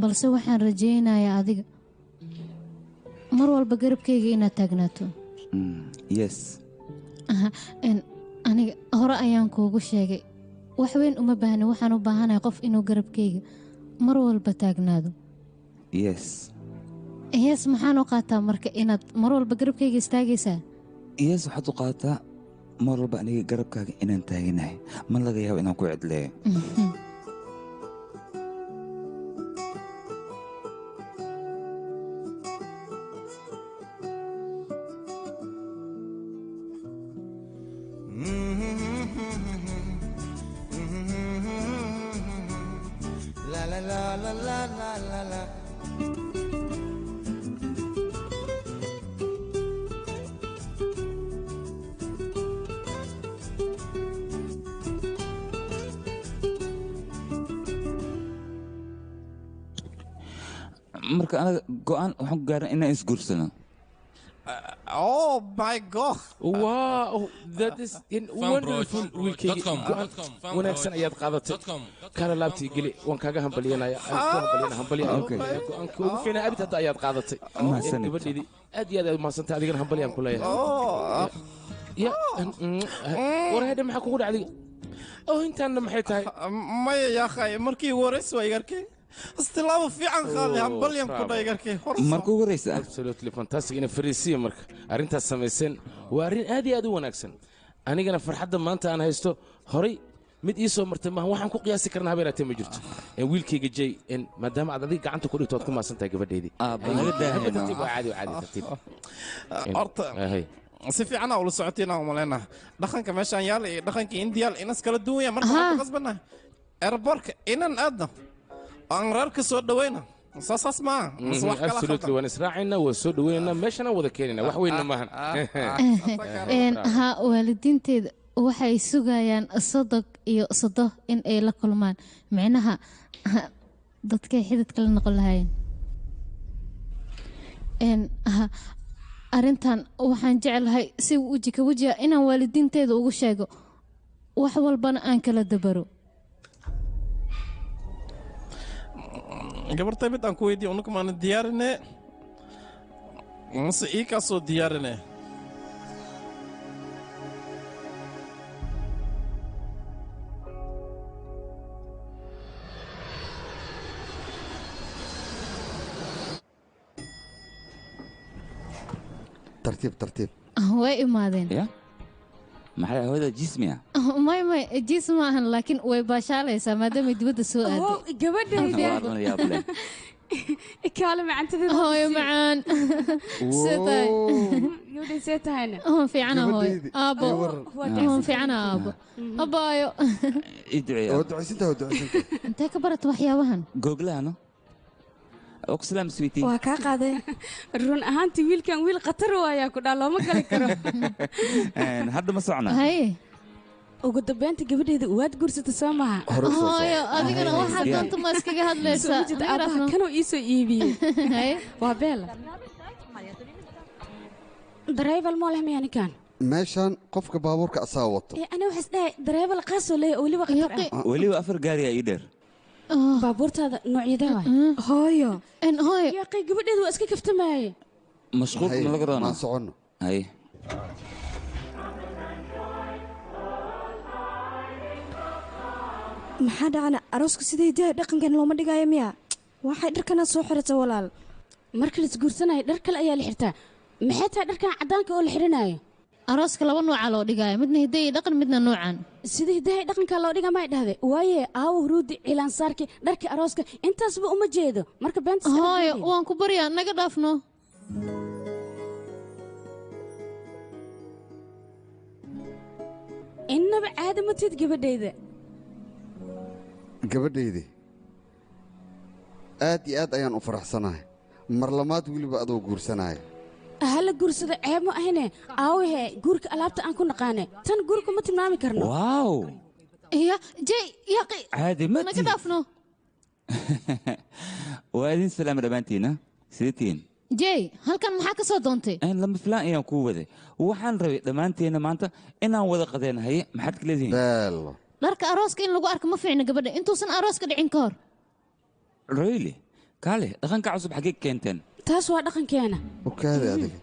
balse waxaan rajaynayaa adiga mar walba garabkayga inaad taagnaato yes aniga hore ayaan kuugu sheegay wax weyn uma baahni waxaan u baahanahay qof inuu garabkayga mar walba taagnaado yes yes maxaan u qaataa marka inaad mar walba garabkayga istaagaysaa yes waxaad u qaataa mar walba aniga garabkaaga inaan taaganahay ma laga yaabo inaan ku cidleeyo marka anaga go'aan waxaan ku gaaran inaan isguursano Oh my God! Wow, that is wonderful. Wiilkayga go'aan wanaagsan ayaad qaadatay. Kana laabtii geli waan kaaga hambalyanaya. Go'aanka ugu fiicnaa abid hadda ayaad qaadatay. Gabadheedii aad iyo aad aad mahadsantahay adigana hambalyaan ku leeyahay. War hadda maxaa kugu dhacday? Intaanna maxay tahay? Maya yaa khay markii wareys way garkay. استلام في عن خالي همبليان كنا يقركي مركو وريسا absolutely fantastic ina fariisiya marka arintaas sameeyeen waa arin aad iyo aad u wanaagsan anigana farxadda maanta aan haysto horay mid ii soo martay ma waxaan ku qiyaasi karnaa habeeraatay ma jirto wiilkayga jay maadaama aad adiga gacanta ku dhigto aad ku maasantahay gabadheedii naga daahay caadi horta si fiican oo la socotina oo malena dhaqanka meeshan yaal iyo dhaqanka indiyaal inas kala duwan yahay marka waxaan qasbana airportka inan aadna aan reerka soo dhaweyna saas ma absolutely waan israacayna waa soo dhaweynaa meeshana wada keenina wax weyn maahan ha waalidiinteeda waxay sugayaan sodog iyo sodo in ay la kulmaan micnaha dadkay xididka la noqon lahaayeen arrintan waxaan jeclahay si weji ka wejiga inaan waalidiinteeda ugu sheego wax walbana aan kala dabaro gabartay mid aan ku weydiiyo unuka maana diyaarine mase ii kaa soo diyaarine tartiib tartiib way imaadeen ya maxay hawada jismiya may jis maahan laakiin way baashaalaysaa maadaama dibadda soo aaday gabadhayda kaale macantadeeda hooyo macaan seetahayna fiicana hooyo aabo fiicana aabo abaayo oo ducaysantahay intee ka barata waxyaabahan googlahano oksalaam sweetie waa kaa qaaday run ahaantii wiilkan wiil khatar waayaa ku dhaa looma gali karo hadda ma socnaa haye ugu dambeynta gabadheeda waad guursata soo maha hooyo adigana waxaad doonta ma iskaga hadlaysaa aabaha kanuu ii soo iibiyey waa beela dareebal moo leh miyaa ninkan meeshaan qofka baabuurka asaa wato ani waxaas dhahay dareebal qaasoo leeya oo weliba khatar ah weliba 4 gaari aa ii dheer baabuurtaada noocyadee waay hooyo yaaqay gabadheedu waa iska kaftamaaye mashquulka ma laga roona maan soconno haye maxaa dhacana arooska sidii daa dhaqankan looma dhigaayo miya waxay dharkanaad soo xirata walaal marka la isguursanayo dhar kale ayaa la xirtaa maxay tahay dharkan caddaanka oo la xidhanayo arooska laba nooca loo dhigaayo midna hiday dhaqan midna noocan sida hidahay dhaqanka loo dhiga may dhahday waaye aawo huruudi cilaansaarki dharkii arooska intaasba uma jeedo marka beenta hooyo waan ku baryaa naga dhaafno innaba caadi ma tid gabadhayda gabadhaydii aad iyo aad ayaan u faraxsanahay mar lamaad weliba adoo guursanaya hala guursado ceeb ma ahine aawahe guurka alaabta aan ku naqaane tan guurka ma tilmaami karno waaw ya jay yaqi caadi ma naga dhaafno waa idin salaama dhammaantiina sidatiin jay halkan maxaa ka soo doontay lama filaan ayaan kuu waday waxaan rabay dhammaanteena maanta inaan wada qadeenahaye maxaad ka leedihiin beelo dharka arooska in lagu arko ma fiicna gabadha intuusan arooska dhicin ka hor really kaale dhaqanka cusub xaggee keenteen taas waa dhaqankeena okaade adiga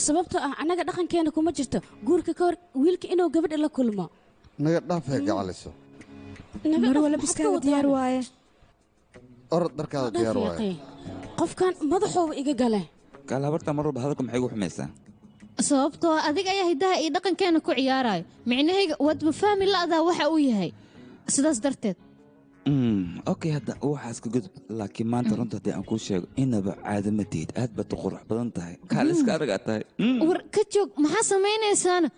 sababtoo ah annaga dhaqankeena kuma jirto guurka ka hor wiilka inuu gabadha la kulmo naga dhaafee gacaliso mar wala biskaaga diyaar waaye orod dharkaada diyaar waaye qofkan madaxooba iga gale kaale habarta mar walba hadalka maxay ugu xumaysaa sababtoo adiga ayaa hidaha iyo dhaqankeena ku ciyaarayo micnahayga waadba fahmi la'daa waxa uu yahay sidaas darteed okay hadda waxaas ka gudub laakiin maanta runta haddii aan kuu sheego inaba caado ma tihid aad baad u qurux badan tahay kaale iska aragaa tahay war ka joog maxaa samaynaysaana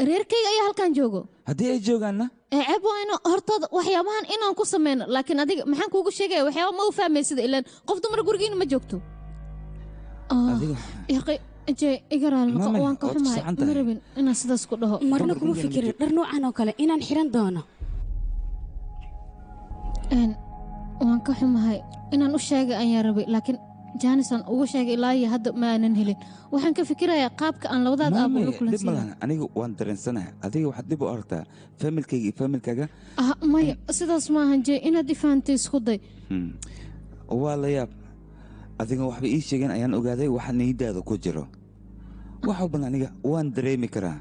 reerkayga ayaa halkan joogo haddii ay joogaanna ceeb waa inu hortooda waxyaabahan inaan ku samayno laakiin adiga maxaan kuugu sheegaya waxyaaba ma u fahmaysida ilaan qof dumar gurigiina ma joogto jay iga raali noqo waan ka xumahay ma rabin inaan sidaas ku dhaho marna kuma fikirin dhar noocan oo kale inaan xiran doono waan ka xumahay inaan u sheegay ayaan rabay laakiin jaanisaan ugu sheegay ilaa iyo hadda ma aanan helin waxaan ka fikirayaa qaabka aan labadaad aabo ula kulansiiyo aniga waan dareensanahay adiga waxaad dib u aragtaa familkayga iyo familkaaga maya sidaas maahan jey inaad ifaantay isku day waa la yaab adiga waxba ii sheegeen ayaan ogaaday waxa niyadaada ku jiro wax walban aniga waan dareemi karaa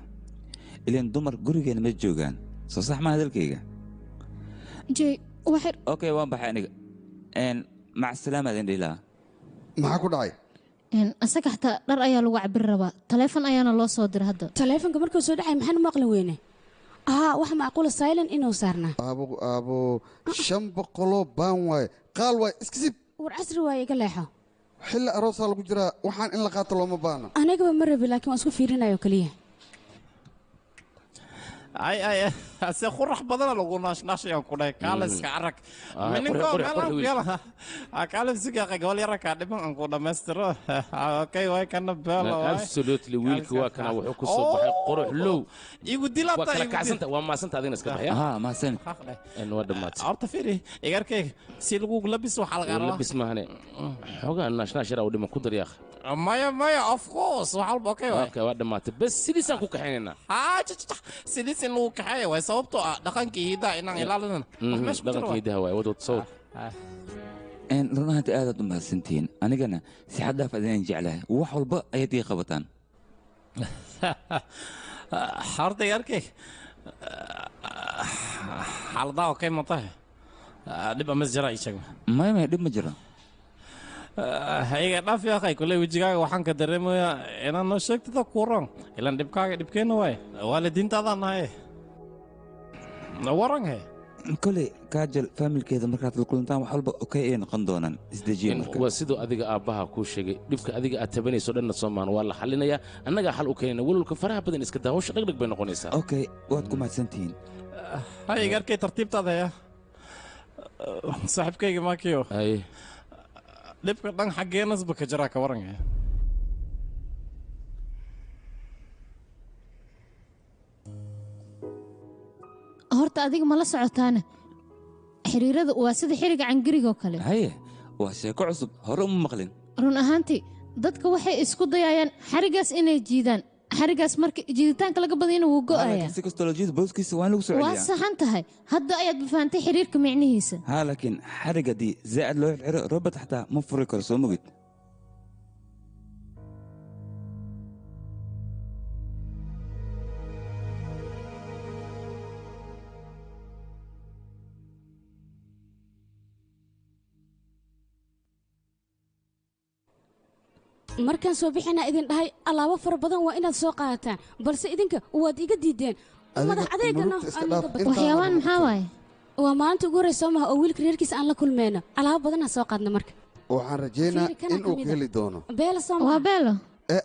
ilaan dumar gurigeena ma joogaan soo sax maa hadalkayga jey okay waan baxay aniga mac salaamaad indhilaa maxaa ku dhacay asaga xataa dhar ayaa lagu cabiri rabaa taleefon ayaana loo soo dira hadda taleefonka markuu soo dhacay maxaan maqli weyne wax macquula silent inuu saarnaa aabo 500 baan waaye qaal waaye iska sib war casri waaye iga leexo xilli aroosaa lagu jiraa waxaan in la qaato looma baahna anigaba ma rabi laakiin waan isku fiirinayo keliya ay se qurax badana lagu naashnaashayaan ku dhahay kaaliska arag mininkoo meelaan gala kaalisiga gobol yara kaa dhiman aan ku dhammaystiro okay way kana beelo absolutely wiilka waa kana wuxuu ku soo baxay qurux low igu dilata waa kala kacsanta waa maasanta adina iska baxaya maasan waa dhamaatay horta fiiri igarkayga si lagu labis waxaa laga rabaa labis maahane xogaa naashnash yara u dhiman ku daryaaq maya of course wax walba okay okay waa dhamaatay bas sidiisaan ku kaxaynaynaa sidiis in lagu kaxeeya way sababtoo ah dhaqankii hidaha inaan ilaalinana dhaqankii hidaha waay wadwad sawir run ahaanti aadaad u mahadsantihiin anigana si xad dhaaf adinaan jeclahay wax walba ayaad ii qabataan horta igarkay xaaladaha okay ma tahay dhib amas jira ii sheeg maya dhib ma jiro iga dhaaf yaaqay kuley wejigaaga waxaan ka dareemayaa inaad noo sheegtida kuuran ilaan dhibkaaga dhibkeenna waay waalidiintaadaan nahay waran he koley kaajal faamilkeeda markaad la kulantaan wax walba okay ay noqon doonaan isdejiye marka waa sidoo adiga aabbaha kuu sheegay dhibka adiga aad tabanayso dhanna soomaan waa la xallinayaa annagaa xal u keenayna walwalka faraha badan iska daa hawsha dhegdheg bay noqonaysaa okay waad ku mahadsantihiin hay iga arkay tartiibtaada haya saaxiibkayga maakiyo dhibka dhan xaggeenasba ka jiraa ka waran horta adiga ma la socotaana xiriirada waa sida xiriga cangirigoo kale haye waa sheeko cusub hore uma maqlin run ahaantii dadka waxay isku dayayaan xarigaas inay jiidaan xarigaas marka jiiditaanka laga badiyana wuu go'ayaa si kastoo la jiido booskiisa waa in lagu soo waa celiyaa saxan tahay hadda ayaad fahantay xiriirka micnihiisa haa laakiin xarig haddii zaa'id loo xiro robot xataa ma furi karo soo mogid markaan soo bixinaa idin dhahay alaabo fara badan waa inaad soo qaadataan balse idinka waad iga diideen madax adeegana waxyaabaan maxaa waaye waa maalinta ugu horreysa maha oo wiilka reerkiisa aan la kulmeyno alaabo badanaa soo qaadna marka waxaan rajaynaa inuu ka heli doono beelo soo waa beelo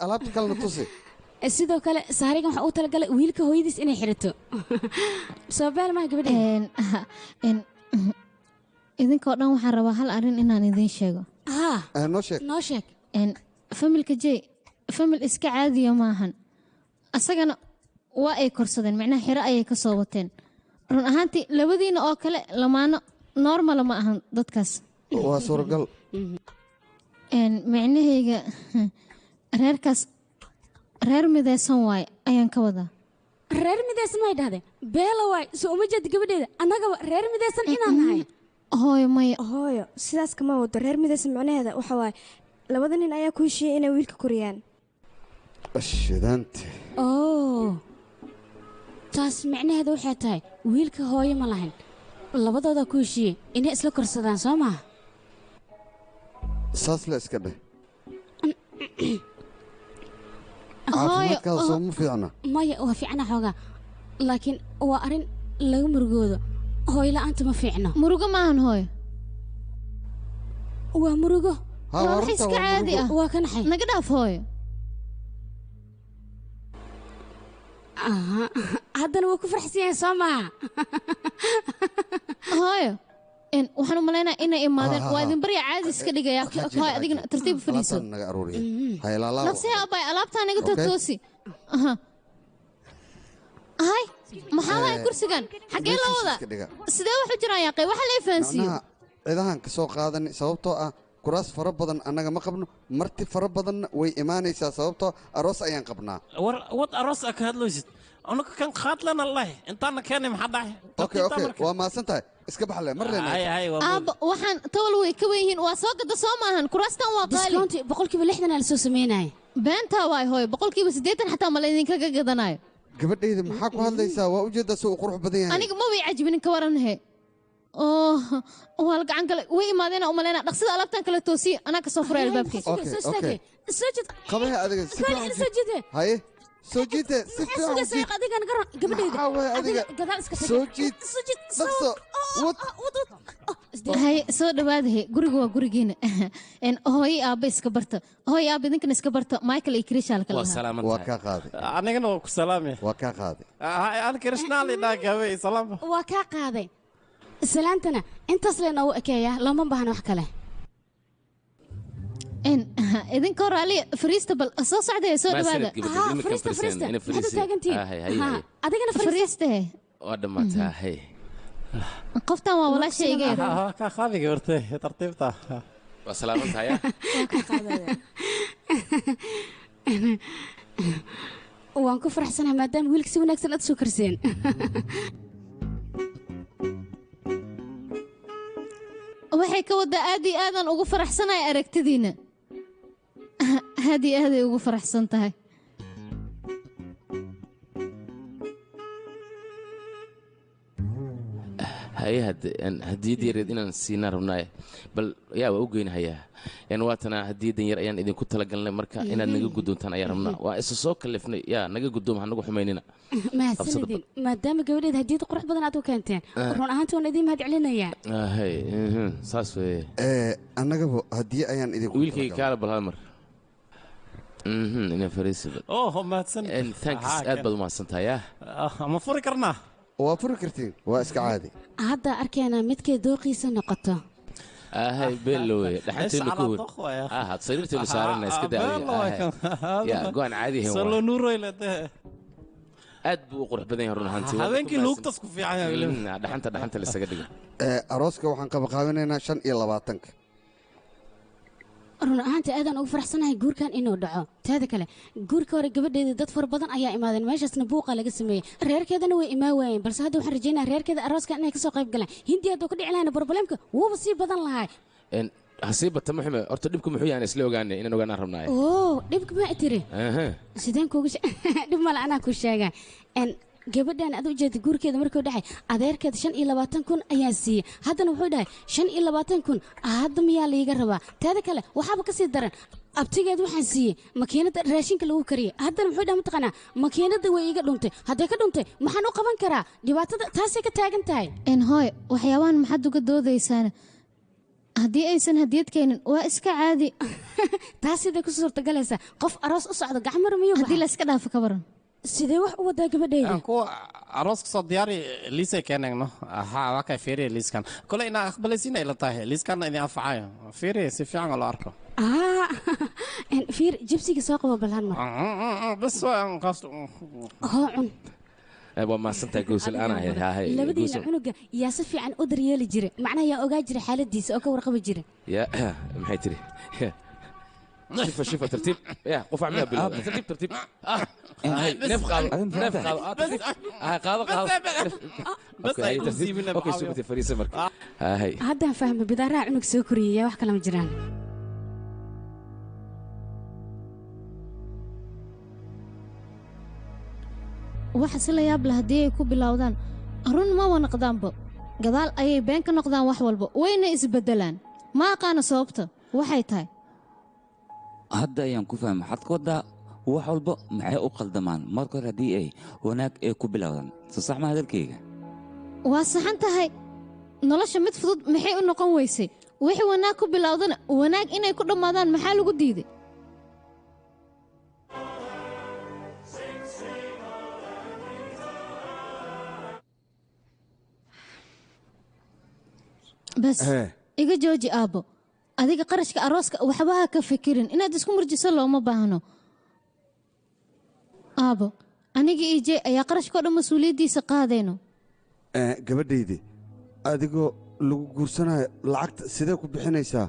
alaabta kalena tusi sidoo kale saarigan waxaa u talagalay wiilka hooyadiis inay xidhato soo beel maha gabadheen idinkoo dhan waxaan rabaa hal arrin inaan idiin sheego noo sheeg familka jey famil iska caadiya maahan asagana waa ay korsadeen macnaha xiro ayay ka soo wateen run ahaantii labadiina oo kale lamaano normala ma ahan dadkaas waa suuragal micnahayga reerkaas reer midaysan waaye ayaan ka wadaa reer midaysan way dhahdeen beela waay soo uma jeed gabadheeda annagaba reer midaysan inaan nahay hooyo maya hooyo sidaas kama wado reer midaysan macnaheeda waxa waaye labada nin ayaa ku heshiiyey inay wiilka koriyaan shidaante taas micnaheeda waxay tahay wiilka hooyo ma lahayn labadoodaa ku heshiiyey inay isla korsadaan soo maaha saas la iska dheh caafimaadkaada soo ma fiicna maya waa fiicna xoogaa laakiin waa arrin laga murugoodo hooyo la'aanta ma fiicno murugo maahan hooyo waa murugo wax iska caadi ah waa ka naxay naga dhaaf hooyo haddana waa ku farxsan yahay soo maaha hooyo waxaan u malaynaa inay imaadeen waa idin barya caadi iska dhigaya hooyo adigana tartiib fadhiiso naga aruuriya naqsiha abay alaabtaa naga tootoosi hay maxaa waay kursigan xaggee loo wadaa sidee wax u jiraan yaaqay waxa la ifaansiiyo cidahan ka soo qaadani sababtoo ah kuraas fara badan annaga ma qabno marti fara badanna way imaanaysaa sababtoo aroos ayaan qabnaa wad aroos ka hadlaysid anaga kan qaadlana leh intaana keenay maxaa dhahay okay waa maasan tahay iska baxle mar aaba waxaan tawal way ka weyihiin waa soo gada soo maahan kuraastan waa qaali discounti boqolkiiba 60 la soo sameynaayo beentaa waay hooyo boqolkiiba 80 xataa ma laydinkaga gadanayo gabadhayda maxaa ku hadlaysaa waa ujeeddaa soo qurux badan yahay aniga ma way cajibinin ka waranhe waa la gacan galay way imaadeen u maleyna dhaqsida alaabtan kala toosiye anaa ka soo furay albaabkii qabaha adiga si fiican haye soo jiite si fiican soo dhawaadahe guriga waa gurigiina hooyo aabba iska barta hooyo aabba idinkana iska barta michael iyo krishaal kala waa kaa qaaday anigana waa ku salaamay waa kaa qaaday aan krishnaal idhaagaabay salaam waa kaa qaaday salaantana intaas leenoogu ekeeyaa looma baahna wax kale idinka hor ali fariista bal soo socdee soo dhawaada maxaad u taagantihiin adigana fariista waa dhamaataa hay qoftan waa walaashayga ka qaadiga hortay tartiibta waa salaamantahay waan ku faraxsanahay maadaama wiilka si wanaagsan aad soo karseen waxay ka wadaa aad iyo aadan ugu faraxsanahay aragtidiina aad iyo aaday ugu faraxsan tahay haye hadiyadda yareed inaan siinaa rabnaaye bal yaa waa u geynahayaa waatana hadiyaddan yar ayaan idinku talagalnay marka inaad naga guddoontaan ayaan rabnaa waa isa soo kallifnay yaa naga guddoom ha nagu xumaynina mahadsanidin maadaama gabadheed hadiyad qurux badan aad u keenteen run ahaanta waan idiin mahad celinayaa hay saas weye annagaba hadiye ayaan idinku wiilkayga kaala bal hal mar ina fariisibal mahadsan thanks aad baad u mahadsantahay ma furi karnaa waa furi kartiin waa iska caadi hadda arkeenaa midkay dooqiisa noqoto هاي بيلوي دحنتي على نكون طخ يا أخي. هاد صيرتي مسارنا اسك داوي يا قوان عادي هو صلوا نور إلى ده aad buu u qurux badan yahay run ahaantii habeenkii luugtas ku fiican yahay dhaxanta la isaga dhigo arooska waxaan qabaqaabinaynaa 25 run ahaantii aadaan ugu faraxsanahay guurkan inuu dhaco taada kale guurka hore gabadheeda dad fara badan ayaa imaadeen meeshaasna buuqa laga sameeyey reerkeedana way imaan waayeen balse hadda waxaan rajaynayaa reerkeeda arooskan inay kasoo qayb galaan hindi hadduu ka dhici lahayna barbalemka wuuba sii badan lahay hasiibata muxume horta dhibku muxuu yahay isla ogaanay inaan ogaanaan rabnaaye oo dhibka ma tiri sideen kuuga dhib male anaa ku sheegaa gabadhan aad u jeeda guurkeeda markuu dhacay adeerkeeda 25,000 ayaa siiyey haddana wuxuu dhahay 25,000 hadda miyaa liiga rabaa taada kale waxaaba ka sii daran abtigeed waxaan siiyey makiinada raashinka lagu kariyey haddana muxuu dhahay mataqaanaa makiinada way iga dhuntay hadday ka dhuntay maxaan u qaban karaa dhibaatada taasay ka taagan tahay hooy waxyaabahan maxaad uga doodaysaan haddii aysan hadiyad keenin waa iska caadi taas siday ku suurtagalaysaa qof aroos u socdo gacmo rumiyo haddii la iska dhaafo ka waran sidee wax u wadaa gabadhayda kuwa arooska soo diyaari liisay keenayno haa waa kay fiiriya liiskan kole inaa aqbalaysiin ay la tahay liiskanna idin anfacayo fiiriya si fiican loo arko fiir jibsiga soo qabo balhan mar bas waa hoo cun waa maasantahay gowsal ana hay labadiina cunuga yaa si fiican u daryeeli jiray macnaha yaa ogaa jiray xaaladiisa oo ka warqabi jiray ya maxay tiri شوف ترتيب يا قف عملها بالله ترتيب ترتيب نفخ ترتيب بس هاي ترتيب اوكي شوفي فريسه مرك هاي هذا فاهم بدارها عنك سكريه wax kala ma jiraan waxa si la yaab leh haddii ay ku bilowdaan run ma wanaqdaanba gadaal ayay been ka noqdaan wax walba wayna isbedelaan ma aqaana sababta waxay tahay hadda ayaan ku fahmay waxaad ka wadaa wax walba maxay u qaldamaan marka hore haddii ay wanaag ay ku bilowdaan soo sax ma hadalkayga waa saxan tahay nolosha mid fudud maxay u noqon weysay wixii wanaag ku bilowdana wanaag inay ku dhammaadaan maxaa lagu diiday bas iga jooji aabbo adiga qarashka arooska waxba ha ka fikirin inaad isku murjiso looma baahno aabo aniga iyo jey ayaa qarashkao dhan mas-uuliyaddiisa qaadayno gabadhaydii adigoo lagu guursanayo lacagta sidee ku bixinaysaa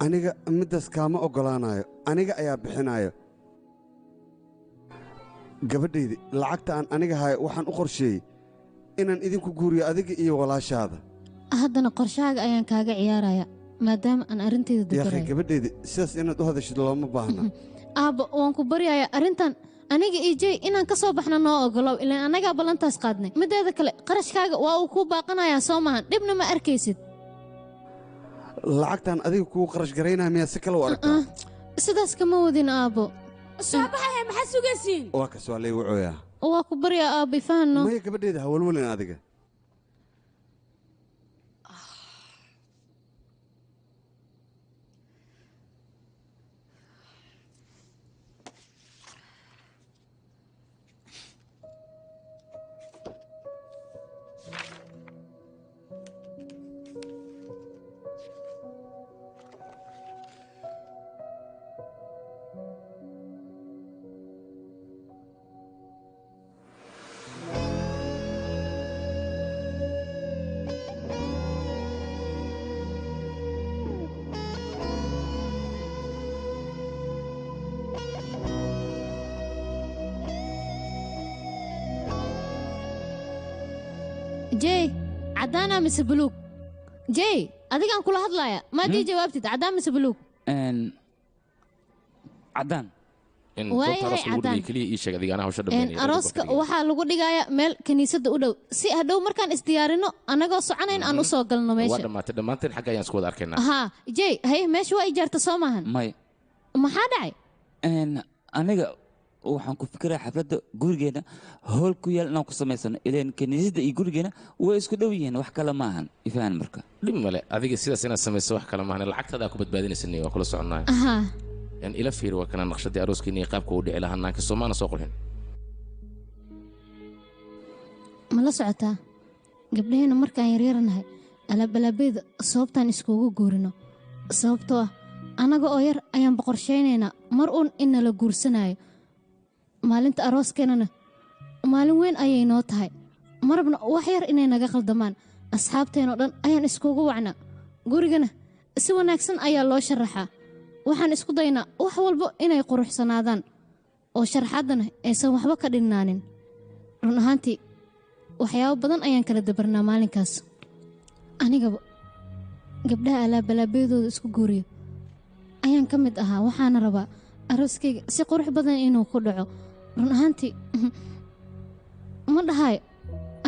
aniga middaas kaama oggolaanayo aniga ayaa bixinayo gabadhaydii lacagta aan aniga hayo waxaan u qorsheeyey inaan idinku guuriyo adiga iyo walaashaada haddana qorshahaaga ayaan kaaga ciyaaraya maadaama aan arrinteeda yaakhay gabadheydii sidaas inaad u hadashid looma baahna aabba waan ku baryayaa arrintan aniga iyo jey inaan ka soo baxno noo ogolow ilaan annagaa ballantaas qaadnay mideeda kale qarashkaaga waa uu kuu baaqanayaa soo maahan dhibna ma arkaysid lacagtaan adiga kuu qarash garaynaya miyaa si kale u aragtaa sidaas kama wadin aabbo soo baxaya maxaa sugaysiin waa kas waa lay wacooyaa waa ku baryaa aabba ifahanno maya gabadheeda ha walwalin adiga jey caddaanaa mise buluug jey adigaan kula hadlaaya maadii jawaabtid caddaan mise buluug caddaan arooska waxaa lagu dhigayaa meel kiniisadda u dhow si hadhow markaan isdiyaarino annagoo soconayn aan u soo galno meesha haa jey haye meesha waa ijaarta soo maahan may maxaa dhacay aniga waxaan ku fikiraa xafladda gurigeena hool ku yaal inaan ku samaysano ileen kiniisadda iyo gurigeena way isku dhow yihiin wax kale ma ahan ifahan marka dhib male adiga sidaas inaad samayso wax kale maahan lacagtaada ku badbaadinaysanay waa kula soconnaay ila fiir waa kana naqshadii arooskiina iyo qaabka uu dhici lahaa naanka soomaana soo qurxin ma la socotaa gabdhaheenna markaan yaryaranahay alabalaabeeda sababtaan iskugu guurino sababtoo ah annaga oo yar ayaan boqorshaynaynaa mar uun innala guursanayo maalinta arooskeenana maalin weyn ayay noo tahay marabna wax yar inay naga qaldamaan asxaabteenoo dhan ayaan iskugu wacnaa gurigana si wanaagsan ayaa loo sharaxaa waxaan isku daynaa wax walba inay quruxsanaadaan oo sharaxaddana aysan waxba ka dhinnaanin run ahaantii waxyaabo badan ayaan kala dabarnaa maalinkaas anigaba gabdhaha alaabalaabeedooda isku guuriyo ayaan ka mid ahaa waxaana rabaa arooskayga si qurux badan inuu ku dhaco run ahaantii ma dhahayo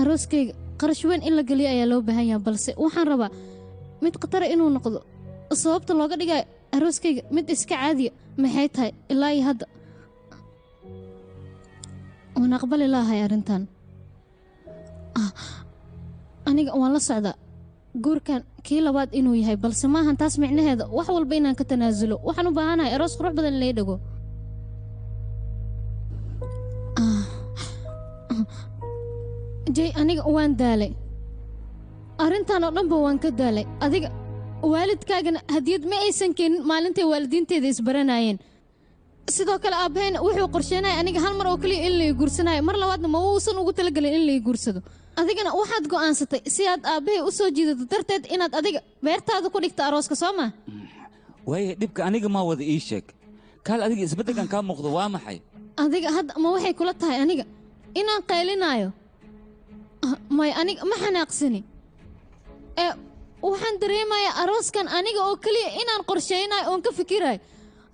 arooskayga qarash weyn in la geliyo ayaa loo baahan yaha balse waxaan rabaa mid khatara inuu noqdo sababta looga dhigayo arooskayga mid iska caadiya maxay tahay ilaa iyo hadda waan aqbali laahay arrintan aniga waan la socdaa guurkan kii labaad inuu yahay balse maahan taas micnaheeda wax walba inaan ka tanaasulo waxaan u baahanahay aroos qurux badan in lay dhago jay aniga waan daalay arrintan oo dhanba waan ka daalay adiga waalidkaagana hadiyad ma aysan keenin maalintay waalidiinteeda isbaranayeen sidoo kale aabbahayna wuxuu qorsheynaya aniga hal mar oo keliya in lay guursanayo mar labaadna ma uusan ugu talagelin in lay guursado adigana waxaad go'aansatay si aad aabbahay u soo jiidato darteed inaad adiga beertaada ku dhigta arooska soo maa waaye dhibka aniga maa wada ii sheeg kaal adiga isbeddelkan kaa muuqdo waa maxay adiga hadda ma waxay kula tahay aniga inaan qaylinaayo may aniga ma xanaaqsani waxaan dareemayaa arooskan aniga oo keliya inaan qorshaynayo oon ka fikirayo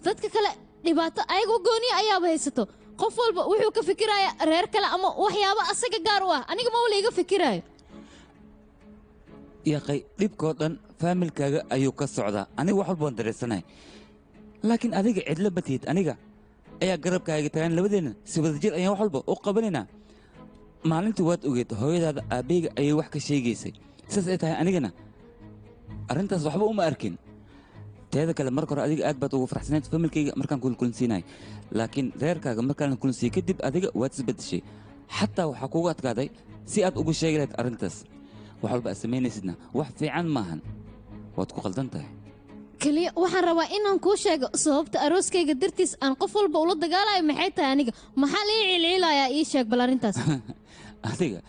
dadka kale dhibaato ayagoo gooniya ayaaba haysato qof walba wuxuu ka fikirayaa reer kale ama waxyaabo asaga gaar u ah aniga ma wala iga fikiraayo yaqay dhibkoo dhan faamilkaaga ayuu ka socdaa aniga wax walba waan dareensanahay laakiin adiga cidlo ma tihid aniga ayaa garabkaaga tagaan labadeenna si wadajir ayaan wax walba u qabanaynaa maalintii waad ogeed hooyadaada aabbeyga ayay wax ka sheegaysay sidaas ay tahay anigana arrintaas waxba uma arkin teeda kale marka hore adiga aad baad ugu faraxsanayd familkayga markaan kulkulnsiinahay laakiin reerkaaga markaan kulnsiiyey kadib adiga waad isbeddeshay xataa waxaa kugu adkaaday si aad ugu sheegi lahayd arrintaas wax walba aad samaynaysidna wax fiican maahan waad ku qaldan tahay keliya waxaan rabaa inaan kuu sheego sababta arooskayga dartiis aan qof walba ula dagaalayo maxay tahay aniga maxaa lii cilciilayaa ii sheeg bal arrintaas adiga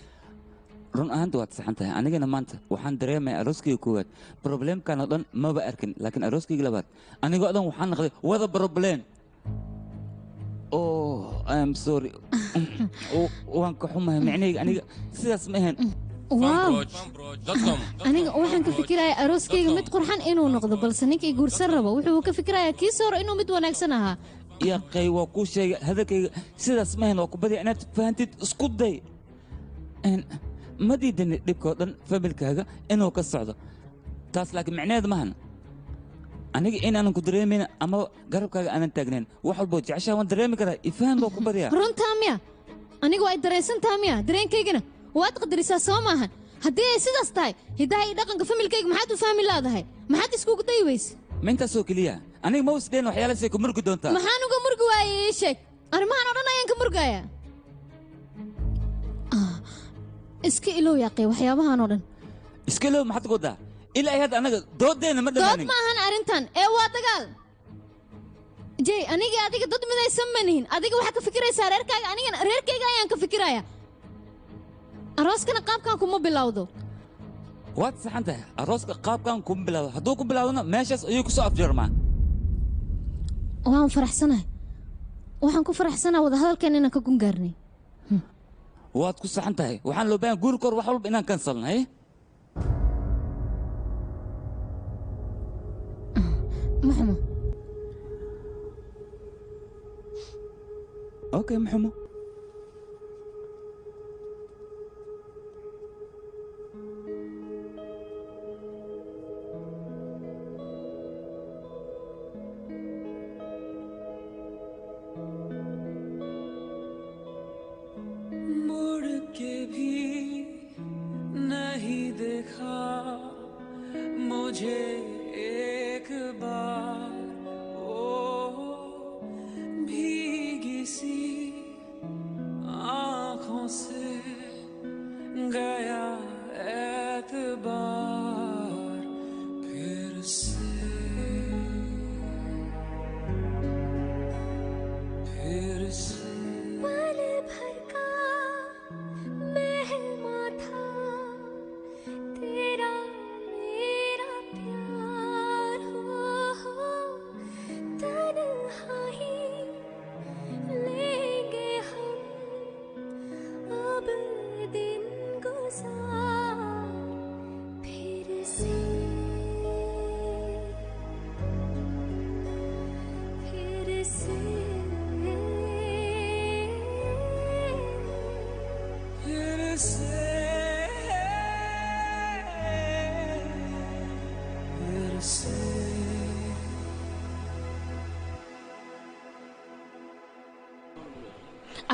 run ahaanta waad saxan tahay anigana maanta waxaan dareemaya arooskayga koowaad probleemkan oo dhan maba arkin laakiin arooskayga labaad anigoo dhan waxaan naqday wada problem I'm sorry waan ka xumahay micnahayga aniga sidaas ma ahayn waaw aniga waxaan ka fikirayaa arooskayga mid qurxan inuu noqdo balse ninkii guursan rabo wuxuu ka fikirayaa kiisa hore inuu mid wanaagsan ahaa yaqay waa kuu sheegay hadalkayga sidaas ma ahayn waa ku badya inaad fahantid isku day ma diidani dhibkoo dhan familkaaga inuu ka socdo taas laakiin micnaheed maahan aniga inaanan ku dareemayna ama garabkaaga aanan taagnayn wax walboo jeceshaa waan dareemi karaa ifaham baa ku baryaa runtaa miya aniga waa dareensantaa miya dareenkaygana waad qadarisaa soo maahan haddii ay sidaas tahay hiddaha iyo dhaqanka familkayga maxaad u fahmi laadahay maxaad iskugu dayi weyse ma intaasoo keliya aniga ma usdheen waxyaalaasay ku murgi doontaa maxaan uga murgi waayey ii sheeg arrimahan oo dhan ayaan ka murgayaa iska ilow yaaqay waxyaabahan oo dhan iska ilow maxaad ku wadaa ilaa ay hadda anaga dooddeena ma dood dhamaanin maahan arrintan ee waa dagaal jay aniga adiga dad midaysan ma nihin adiga waxaad ka fikiraysaa reerkaaga anigana reerkayga ayaan ka fikirayaa arooskana qaabkan kuma bilowdo waad saxan tahay arooska qaabkan kuma bilowdo hadduu ku bilowdona meeshaas ayuu ku soo afjarmaa waan faraxsanahay waxaan ku faraxsanaa wadahadalkeen inaan ka gungaarnay waad ku saxan tahay waxaan loo baahan guurka hor wax walba inaan kansalnay maxmo okay maxmo मुझे एक बार ओ भीगी सी आँखों से गया एतबार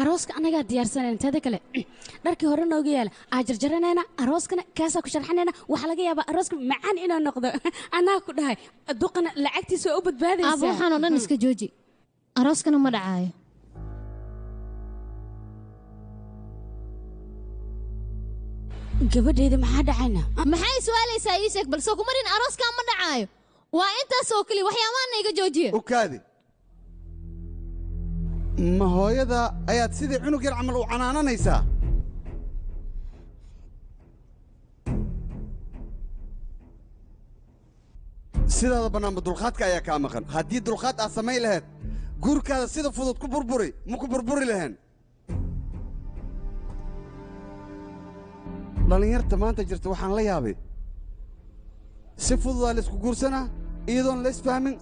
arooska anagaa diyaarsanayna teeda kale dharkii hore nooga yaala aa jarjaranayna arooskana kaasaa ku sharxanayna waxaa laga yaabaa arooska macaan inuu noqdo anaa ku dhahay duqana lacagtiisa waa u badbaadaysaa aaba waxaan oo dhan iska jooji arooskana ma dhacaayo gabadheeda maxaa dhacayna maxay su'aalaysaa ii sheeg balse kuma dhin arooskaa ma dhacaayo waa intaas oo keliya waxyaabaana iga joojiye ukaadi ma hooyada ayaad sidii cunug yar camal u canaananaysaa sidaada bannaanba dulqaadka ayaa kaa maqan haddii dulqaad aad samayn lahayd guurkaada sida fudud ku burburi ma ku burburi lahayn dhallinyarta maanta jirta waxaan la yaabay si fududaa laysku guursanaa iyadoon la isfahmin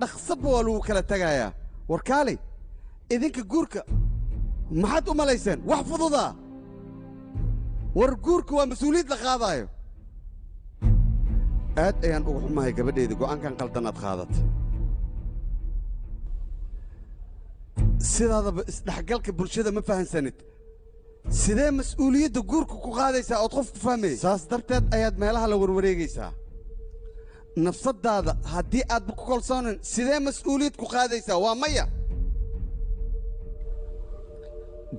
dhaqsabba waa lagu kala tegayaa warkaali idinka guurka maxaad u malayseen wax fududaa war guurka waa mas-uuliyad la qaadaayo aad ayaan uga xumahay gabadheeda go'aankan qaldan aad qaadatay sidaadaba isdhexgalka bulshada ma fahansanid sidee mas'uuliyadda guurka ku qaadaysaa ood qof ku fahmayay saas darteed ayaad meelaha la warwareegaysaa nafsaddaada haddii aadba ku kalsoonin sidee mas'uuliyad ku qaadaysaa waa maya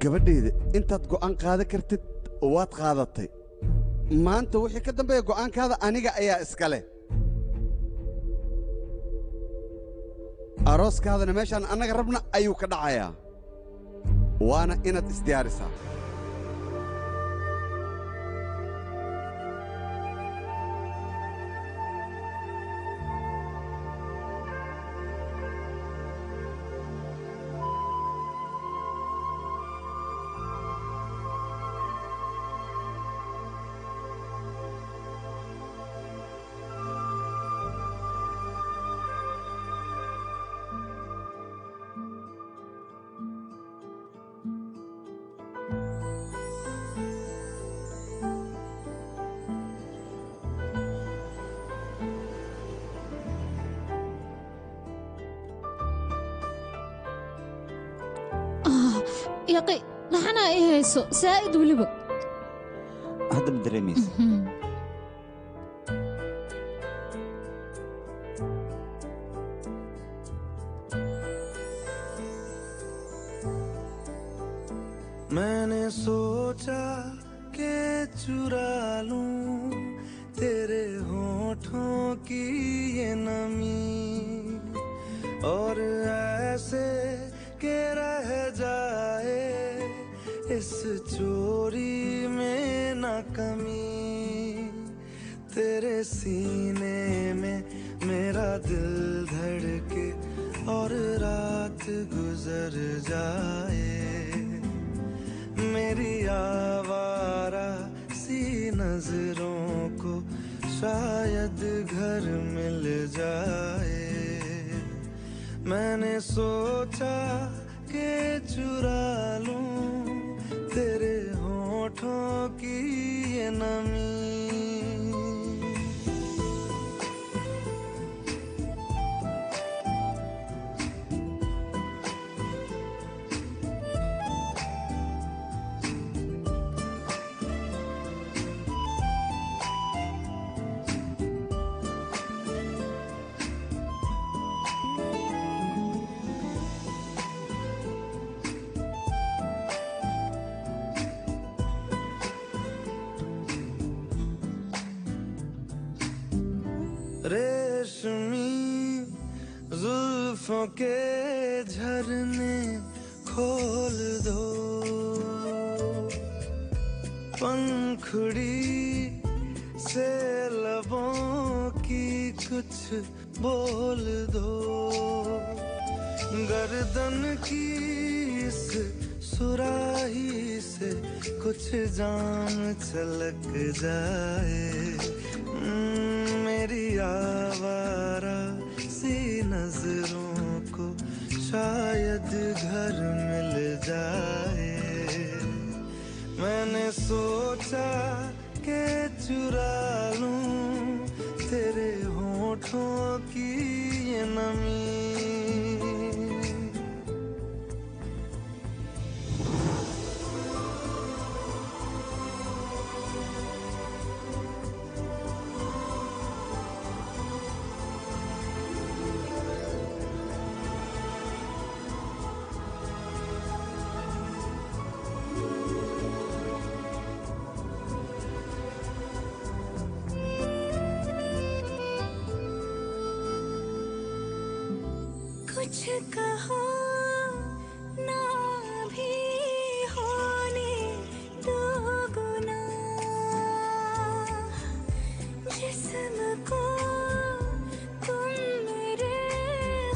gabadhayda intaad go'aan qaadan kartid waad qaadatay maanta wixii ka dambeeya go'aankaada aniga ayaa iska leh arooskaadana meeshaan annaga rabna ayuu ka dhacayaa waana inaad isdiyaarisaa يقي نحنا إيه سائد ولبا هذا مدريميس मैंने सोचा कि चुरा लूं तेरे होठों की ये नमी और ऐसे के रह जाए इस चोरी में न कमी तेरे सीने में मेरा दिल धड़के और रात गुजर जाए मेरी आवारा सी नजरों को शायद घर मिल जाए मैंने सोचा कि चुरा लूं तेरे होठों की ये नमी रेशमी जुल्फों के झरने खोल दो पंखुड़ी से लबों की कुछ बोल दो गर्दन की इस सुराही से कुछ जान छलक जाए मेरी आवारा सी नजरों को शायद घर मिल जाए मैंने सोचा कि चुरा लूं तेरे होठों की ये नमी कहो ना भी होने दो गुना जिस्म को तुम मेरे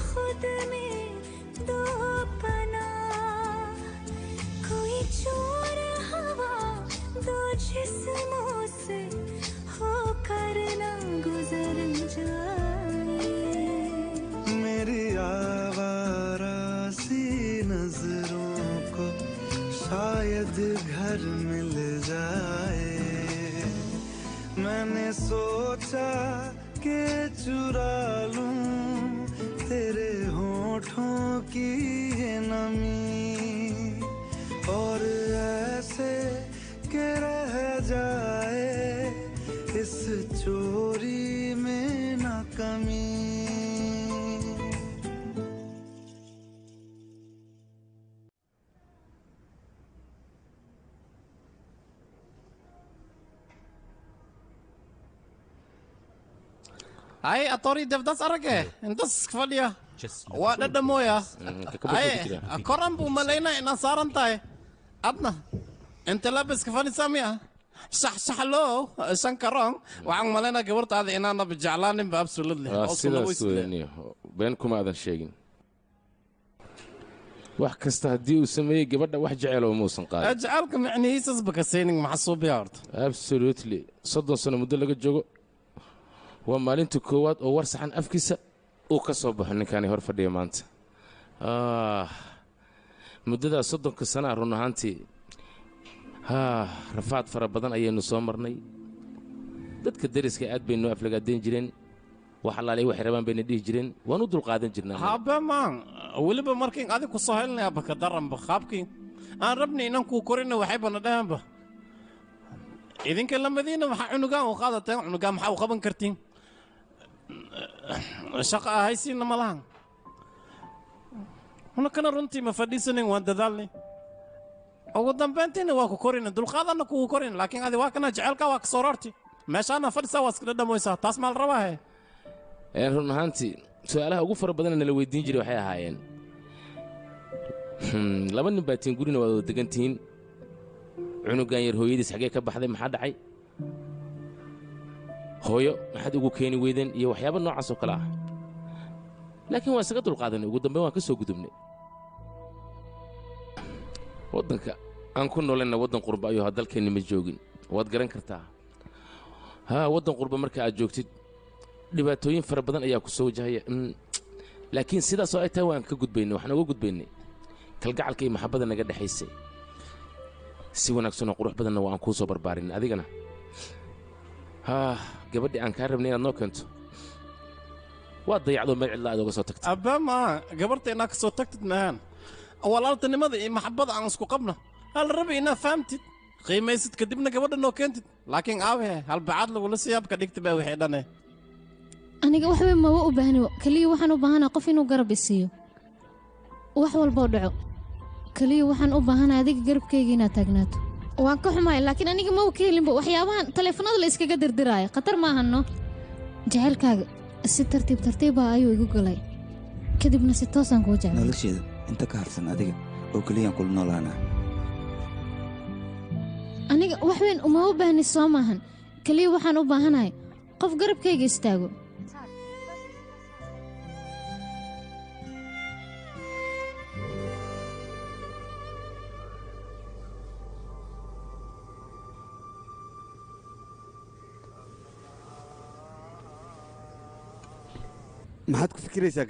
खुद में दो पना कोई चोर हवा दो जिस्मों से होकर ना गुजर जाए मेरी आवारा सी नजरों को शायद घर मिल जाए मैंने सोचा कि चुरा लूं तेरे होठों की ये नमी और ऐसे के रह जाए इस चोरी में ना कमी هاي أطوري دفدس أرجع أنت سكفاليا وأنا مويا هاي كرم بملينا إن صار أنتاي أدنى أنت لابس كفاني سامية صح له شنكرون وعن ملينا قبرت هذه إن أنا بجعلاني بأبسولutely sidaas weeyaan been kuma aadan sheegin wax kasta haddii uu sameeyey gabadha wax jecel oo muusan qaadin أجعلك يعني هيسس بكسينك محسوب يا أرض absolutely 30 sano muddo laga joogo waa maalinta koowaad oo war saxan afkiisa uu ka soo baxo ninkani hor fadhiya maanta muddada 30 sano run ahaantii rafaad fara badan ayaynu soo marnay dadka dariska aad baynu aflagaadeyn jireen wax alaalay wax rabaan bayna dhihi jireen waan u dulqaadan jirnaa haba maan weliba markiin adiga ku soo helnay abaka daran bakhaabkii aan rabnay inaan ku korino waxay bana dhaanba idinka lamadiina waxa cunugaan oo qaadateen cunugaan maxaa u qaban kartiin shaqa haysiina malahan una kana runtii ma fadhiisanin waan dadaalnay ugu dambeyntiina waa ku korina dulqaadana ku korin laakiin adi waa kana jecelka waa ka soo rarti meeshaana fadhisaa waa iska dhadhamoysaa taas maal rabaahe run ahaantii su'aalaha ugu fara badan nala weydiin jiray waxay ahaayeen laba nin baa tiin gurina waad wada degan tihiin cunugan yar hooyadiis xagee ka baxday maxaa dhacay hooyo maxaad ugu keeni weydeen iyo waxyaabo noocaas oo kale ah laakiin waan isaga dulqaadanay ugu dambeyn waan ka soo gudubnay waddanka aan ku noolayna waddan qurba ayuu dalkeenni ma joogin waad garan kartaa waddan qurba marka aad joogtid dhibaatooyin fara badan ayaa ku soo wajahaya laakiin sidaas oo ay tahay waan ka gudbaynay waxaan uga gudbaynay kalgacalka iyo maxabbada naga dhexaysay si wanaagsan oo qurux badanna waan kuu soo barbaarin adigana gabadhii aan kaa rabnay inaad noo keento waa dayacdoo meel cidla aad uga soo tagtay abba ma gabarta inaad ka soo tagtid maahan walaaltinimada iyo maxabbada aan isku qabno hal rabi inaad fahamtid qiimaysid kadibna gabadha noo keentid laakiin aawe halbacaad lagula siyaabka dhigta baa wixii dhane aniga waxba ma u baahni kaliya waxaan u baahanaa qof inuu garab isiiyo wax walboo dhaco kaliya waxaan u baahanaa adiga garabkayga inaad taagnaato waan ka xumahay laakiin aniga ma u ka helinba waxyaabahan taleefanada la iskaga dirdiraayo khatar maahanno jacaylkaaga si tartiib tartiiba ayuu igu galay kadibna si toosaan kuu jeclay nolosheeda inta ka harsan adiga oo keliyaan kula noolaanaa aniga wax weyn uma u baahni soo maahan kaliya waxaan u baahanahay qof garabkayga istaago maxaad ku fikiraysaa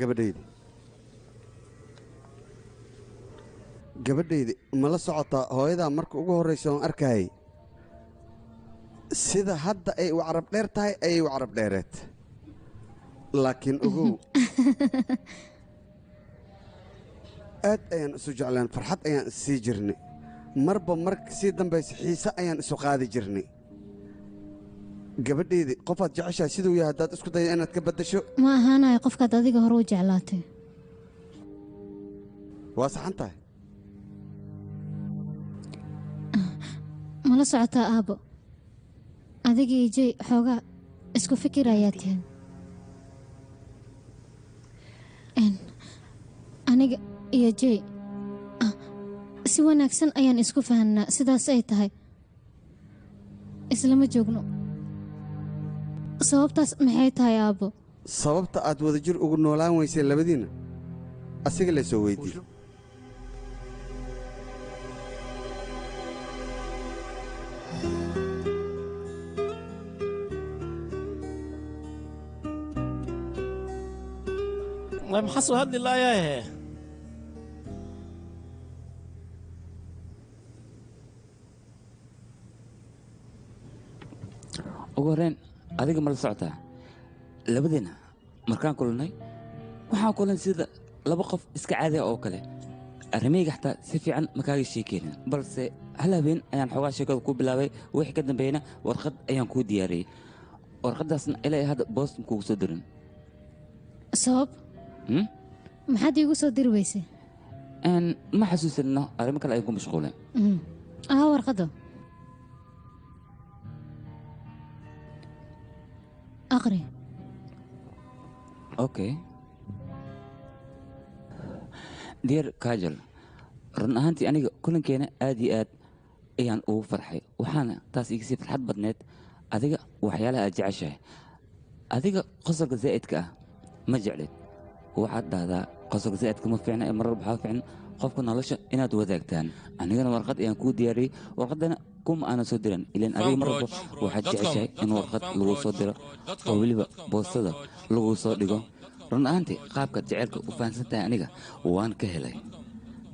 gabadhaydi ma la socotaa hooyadaa marka ugu horraysa oon arkayay sida hadda ay u carab dheer tahay ayay u carab dheereed laakiin ogow aad ayaan isu jeclaan farxad ayaan issii jirnay marba marka sii dambaysa xiise ayaan isu qaadi jirnay gabadhaydi qofaad jeceshahay siduu yahay haddaad isku daya inaad ka baddasho ma ahaanayo qofkaad adiga hore u jeclaatay waa saxan tahay mala socotaa aabbo adiga iyo jey xoogaa isku fikir ayaa tihin aniga iyo jey si wanaagsan ayaan isku fahanaa sidaas ay tahay islama joogno sababtaas maxay tahay aabbo sababta aad wadajir ugu noolaan weyseen labadiinna asiga la soo weydiiye maxaa soo hadli laayaahe ugu horreyn adiga ma la socotaa labadiina markaan kulannay waxaan kulan sida laba qof iska caadi ah oo kale arrimahayga xataa si fiican ma kaaga sheekeynin balse hal habeen ayaan xoogaa sheekada ku bilaabay wixii ka dambeeyna warqad ayaan kuu diyaariyey warqaddaasna ilaa hadda boston kuugu soo dirin sabab maxaad iigu soo diri weysay ma xasuusanno arrimo kale ayaan ku mashquuleen warqadda aqri okay dear kajal run ahaantii aniga kulankeena aad iyo aad ayaan ugu farxay waxaana taas iga sii farxad badneed adiga waxyaalaha aad jeceshahay adiga qosolka zaa'idka ah ma jeclid waxaad dhahdaa qosolka zaa'idka ma fiicna ee marar waxaa fiican qofka nolosha inaad wadaagtaan anigana warqad ayaan kuu diyaariyey warqaddana kuma aanan soo diran ilaan adiga mar walba waxaad jeceshahay in warqad lagu soo diro oo weliba boostada lagu soo dhigo run ahaantii qaabkaad jaceylka u fahansan tahay aniga waan ka helay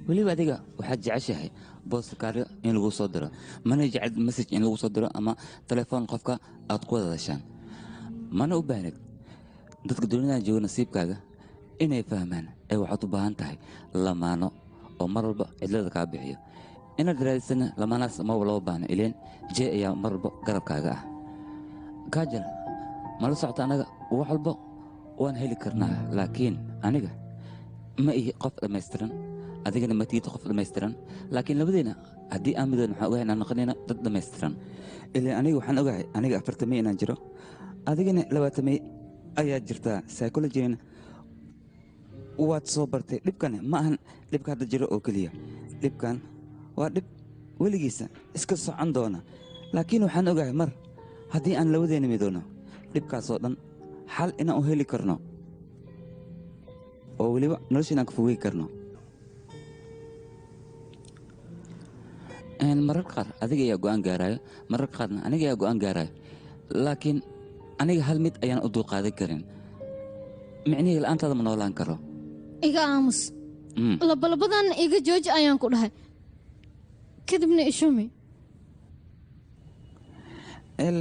weliba adiga waxaad jeceshahay boostakaaryo in lagu soo diro mana jecel message in lagu soo diro ama telefoon qofka aad ku wada dashaan mana u baahnid dadka duniyadan jooga nasiibkaaga inay fahmaan ee waxaad u baahan tahay lamaano oo mar walba cidlada kaa bixiyo inaad raadisana lamaanaas maba loo baahno ileen jee ayaa mar walba garabkaaga ah kaajal mala socota annaga wax walba waan heli karnaa laakiin aniga ma ihi qof dhammaystiran adigana ma tiito qof dhammaystiran laakiin labadeena haddii aan midoodna waxaan ogahay inaan noqonayna dad dhammaystiran ileen aniga waxaan ogahay aniga 40 inaan jiro adigana 20 ayaad jirtaa psychologina waad soo bartay dhibkan ma ahan dhibka hadda jiro oo keliya dhibkan waa dhib weligiisa iska socon doona laakiin waxaan ogahay mar haddii aan labadeena midoono dhibkaasoo dhan xal inaan u heli karno oo weliba nolosha inaan ka fogey karno mararka qaar adiga ayaa go'aan gaaraayo mararka qaarna aniga ayaa go'aan gaaraayo laakiin aniga hal mid ayaan u dulqaadan karin micnihii la'aantaada ma noolaan karo iga aamus labalabadan iga jooji ayaan ku dhahay kadibna ishumi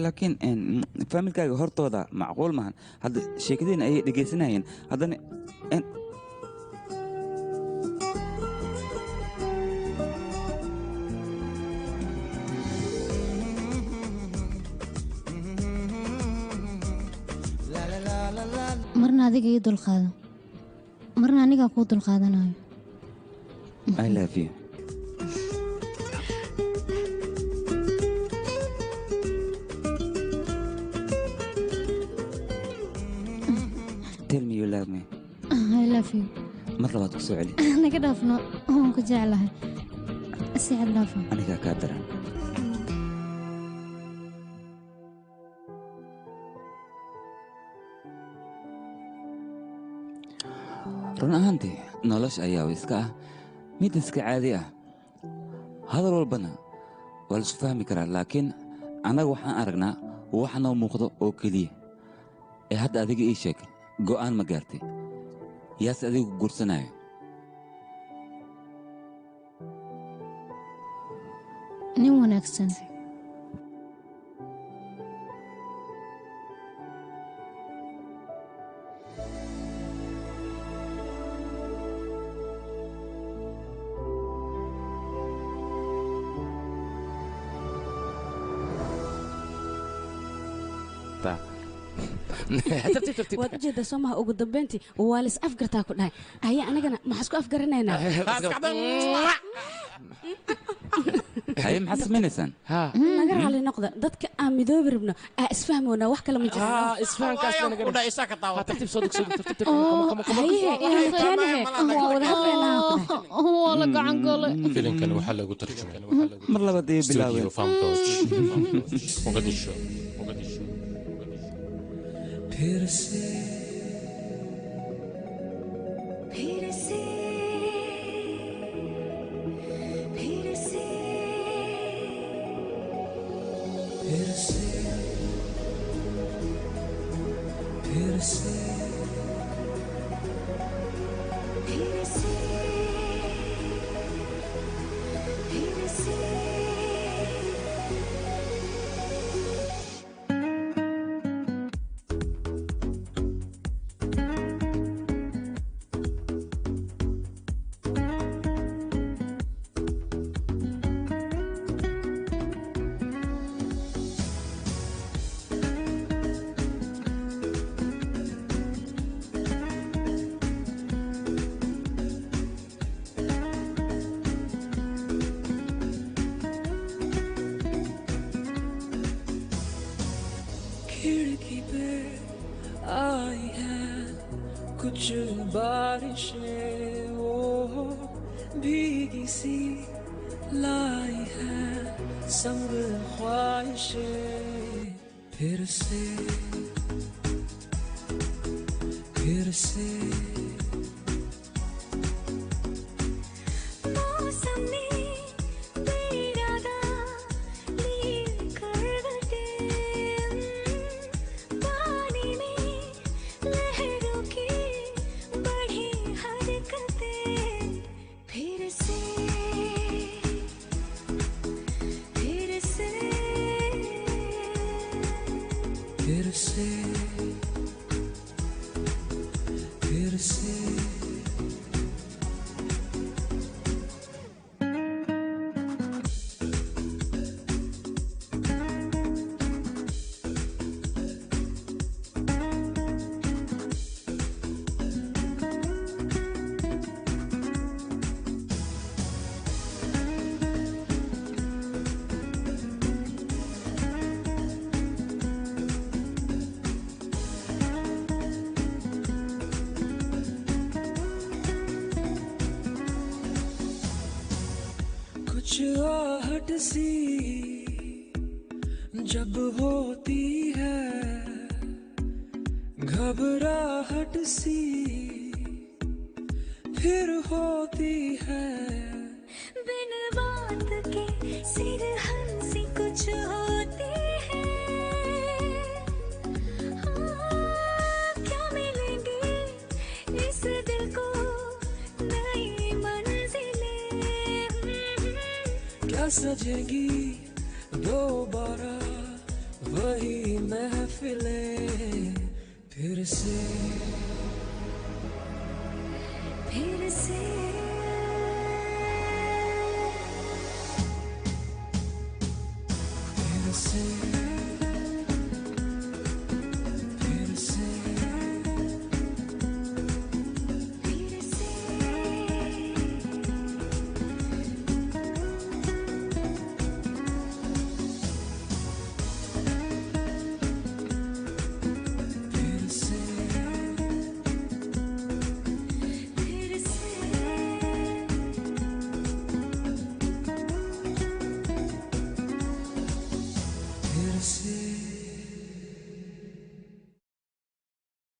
laakiin faamilkaaga hortooda macquul maahan hadda sheekadiina ayay dhegaysanayeen haddana marna adiga ii dulqaado marna anigaa kuu dulqaadanayo I love you. Tell me you love me. I love you. mar labaad ku soo celi naga dhaafno waan ku jeclahay si cad dhaafo anigaa kaa daran run ahaantii nolosha ayaaba iska ah mid iska caadi ah hadal walbana waa laisu fahmi karaa laakiin annaga waxaan aragnaa waxa noo muuqdo oo keliya ee hadda adiga ii sheeg go'aan ma gaartay yaase adigu guursanayo nin wanaagsan waad ujeedaa soo maha ugu dambeyntii waa lis afgartaa ku dhahay ayaa anagana maxaa isku afgaranaynaa haye maxaad samaynaysaan naga raalli noqda dadka aan midoobi rabno isfahmoona wax kale ma jiraan isfahankaas tartiib soo degso waa la gacan galay filimkan waxaa lagu tarjumay mar labaad ayay bilaabeen Studio Farmbridge Mogadisho फिर से फिर से फिर से फिर से फिर से फिर से फिर से खिड़की पे आई है कुछ बारिशें वो भीगी सी लाई है संग ख्वाहिशें फिर से मौसम ने बेइरादा ली करवटें पानी में लहरों की बढ़ी हरकतें फिर से फिर से फिर से फिर से कुछ आहट सी जब होती है घबराहट सी फिर होती है बिन बात के सिर हंसी कुछ होती है क्या मिलेंगे इस दिल को नई मंजिलें क्या सजेगी दोबारा वही महफिलें फिर से फिर से फिर से फिर से फिर से फिर से फिर से फिर से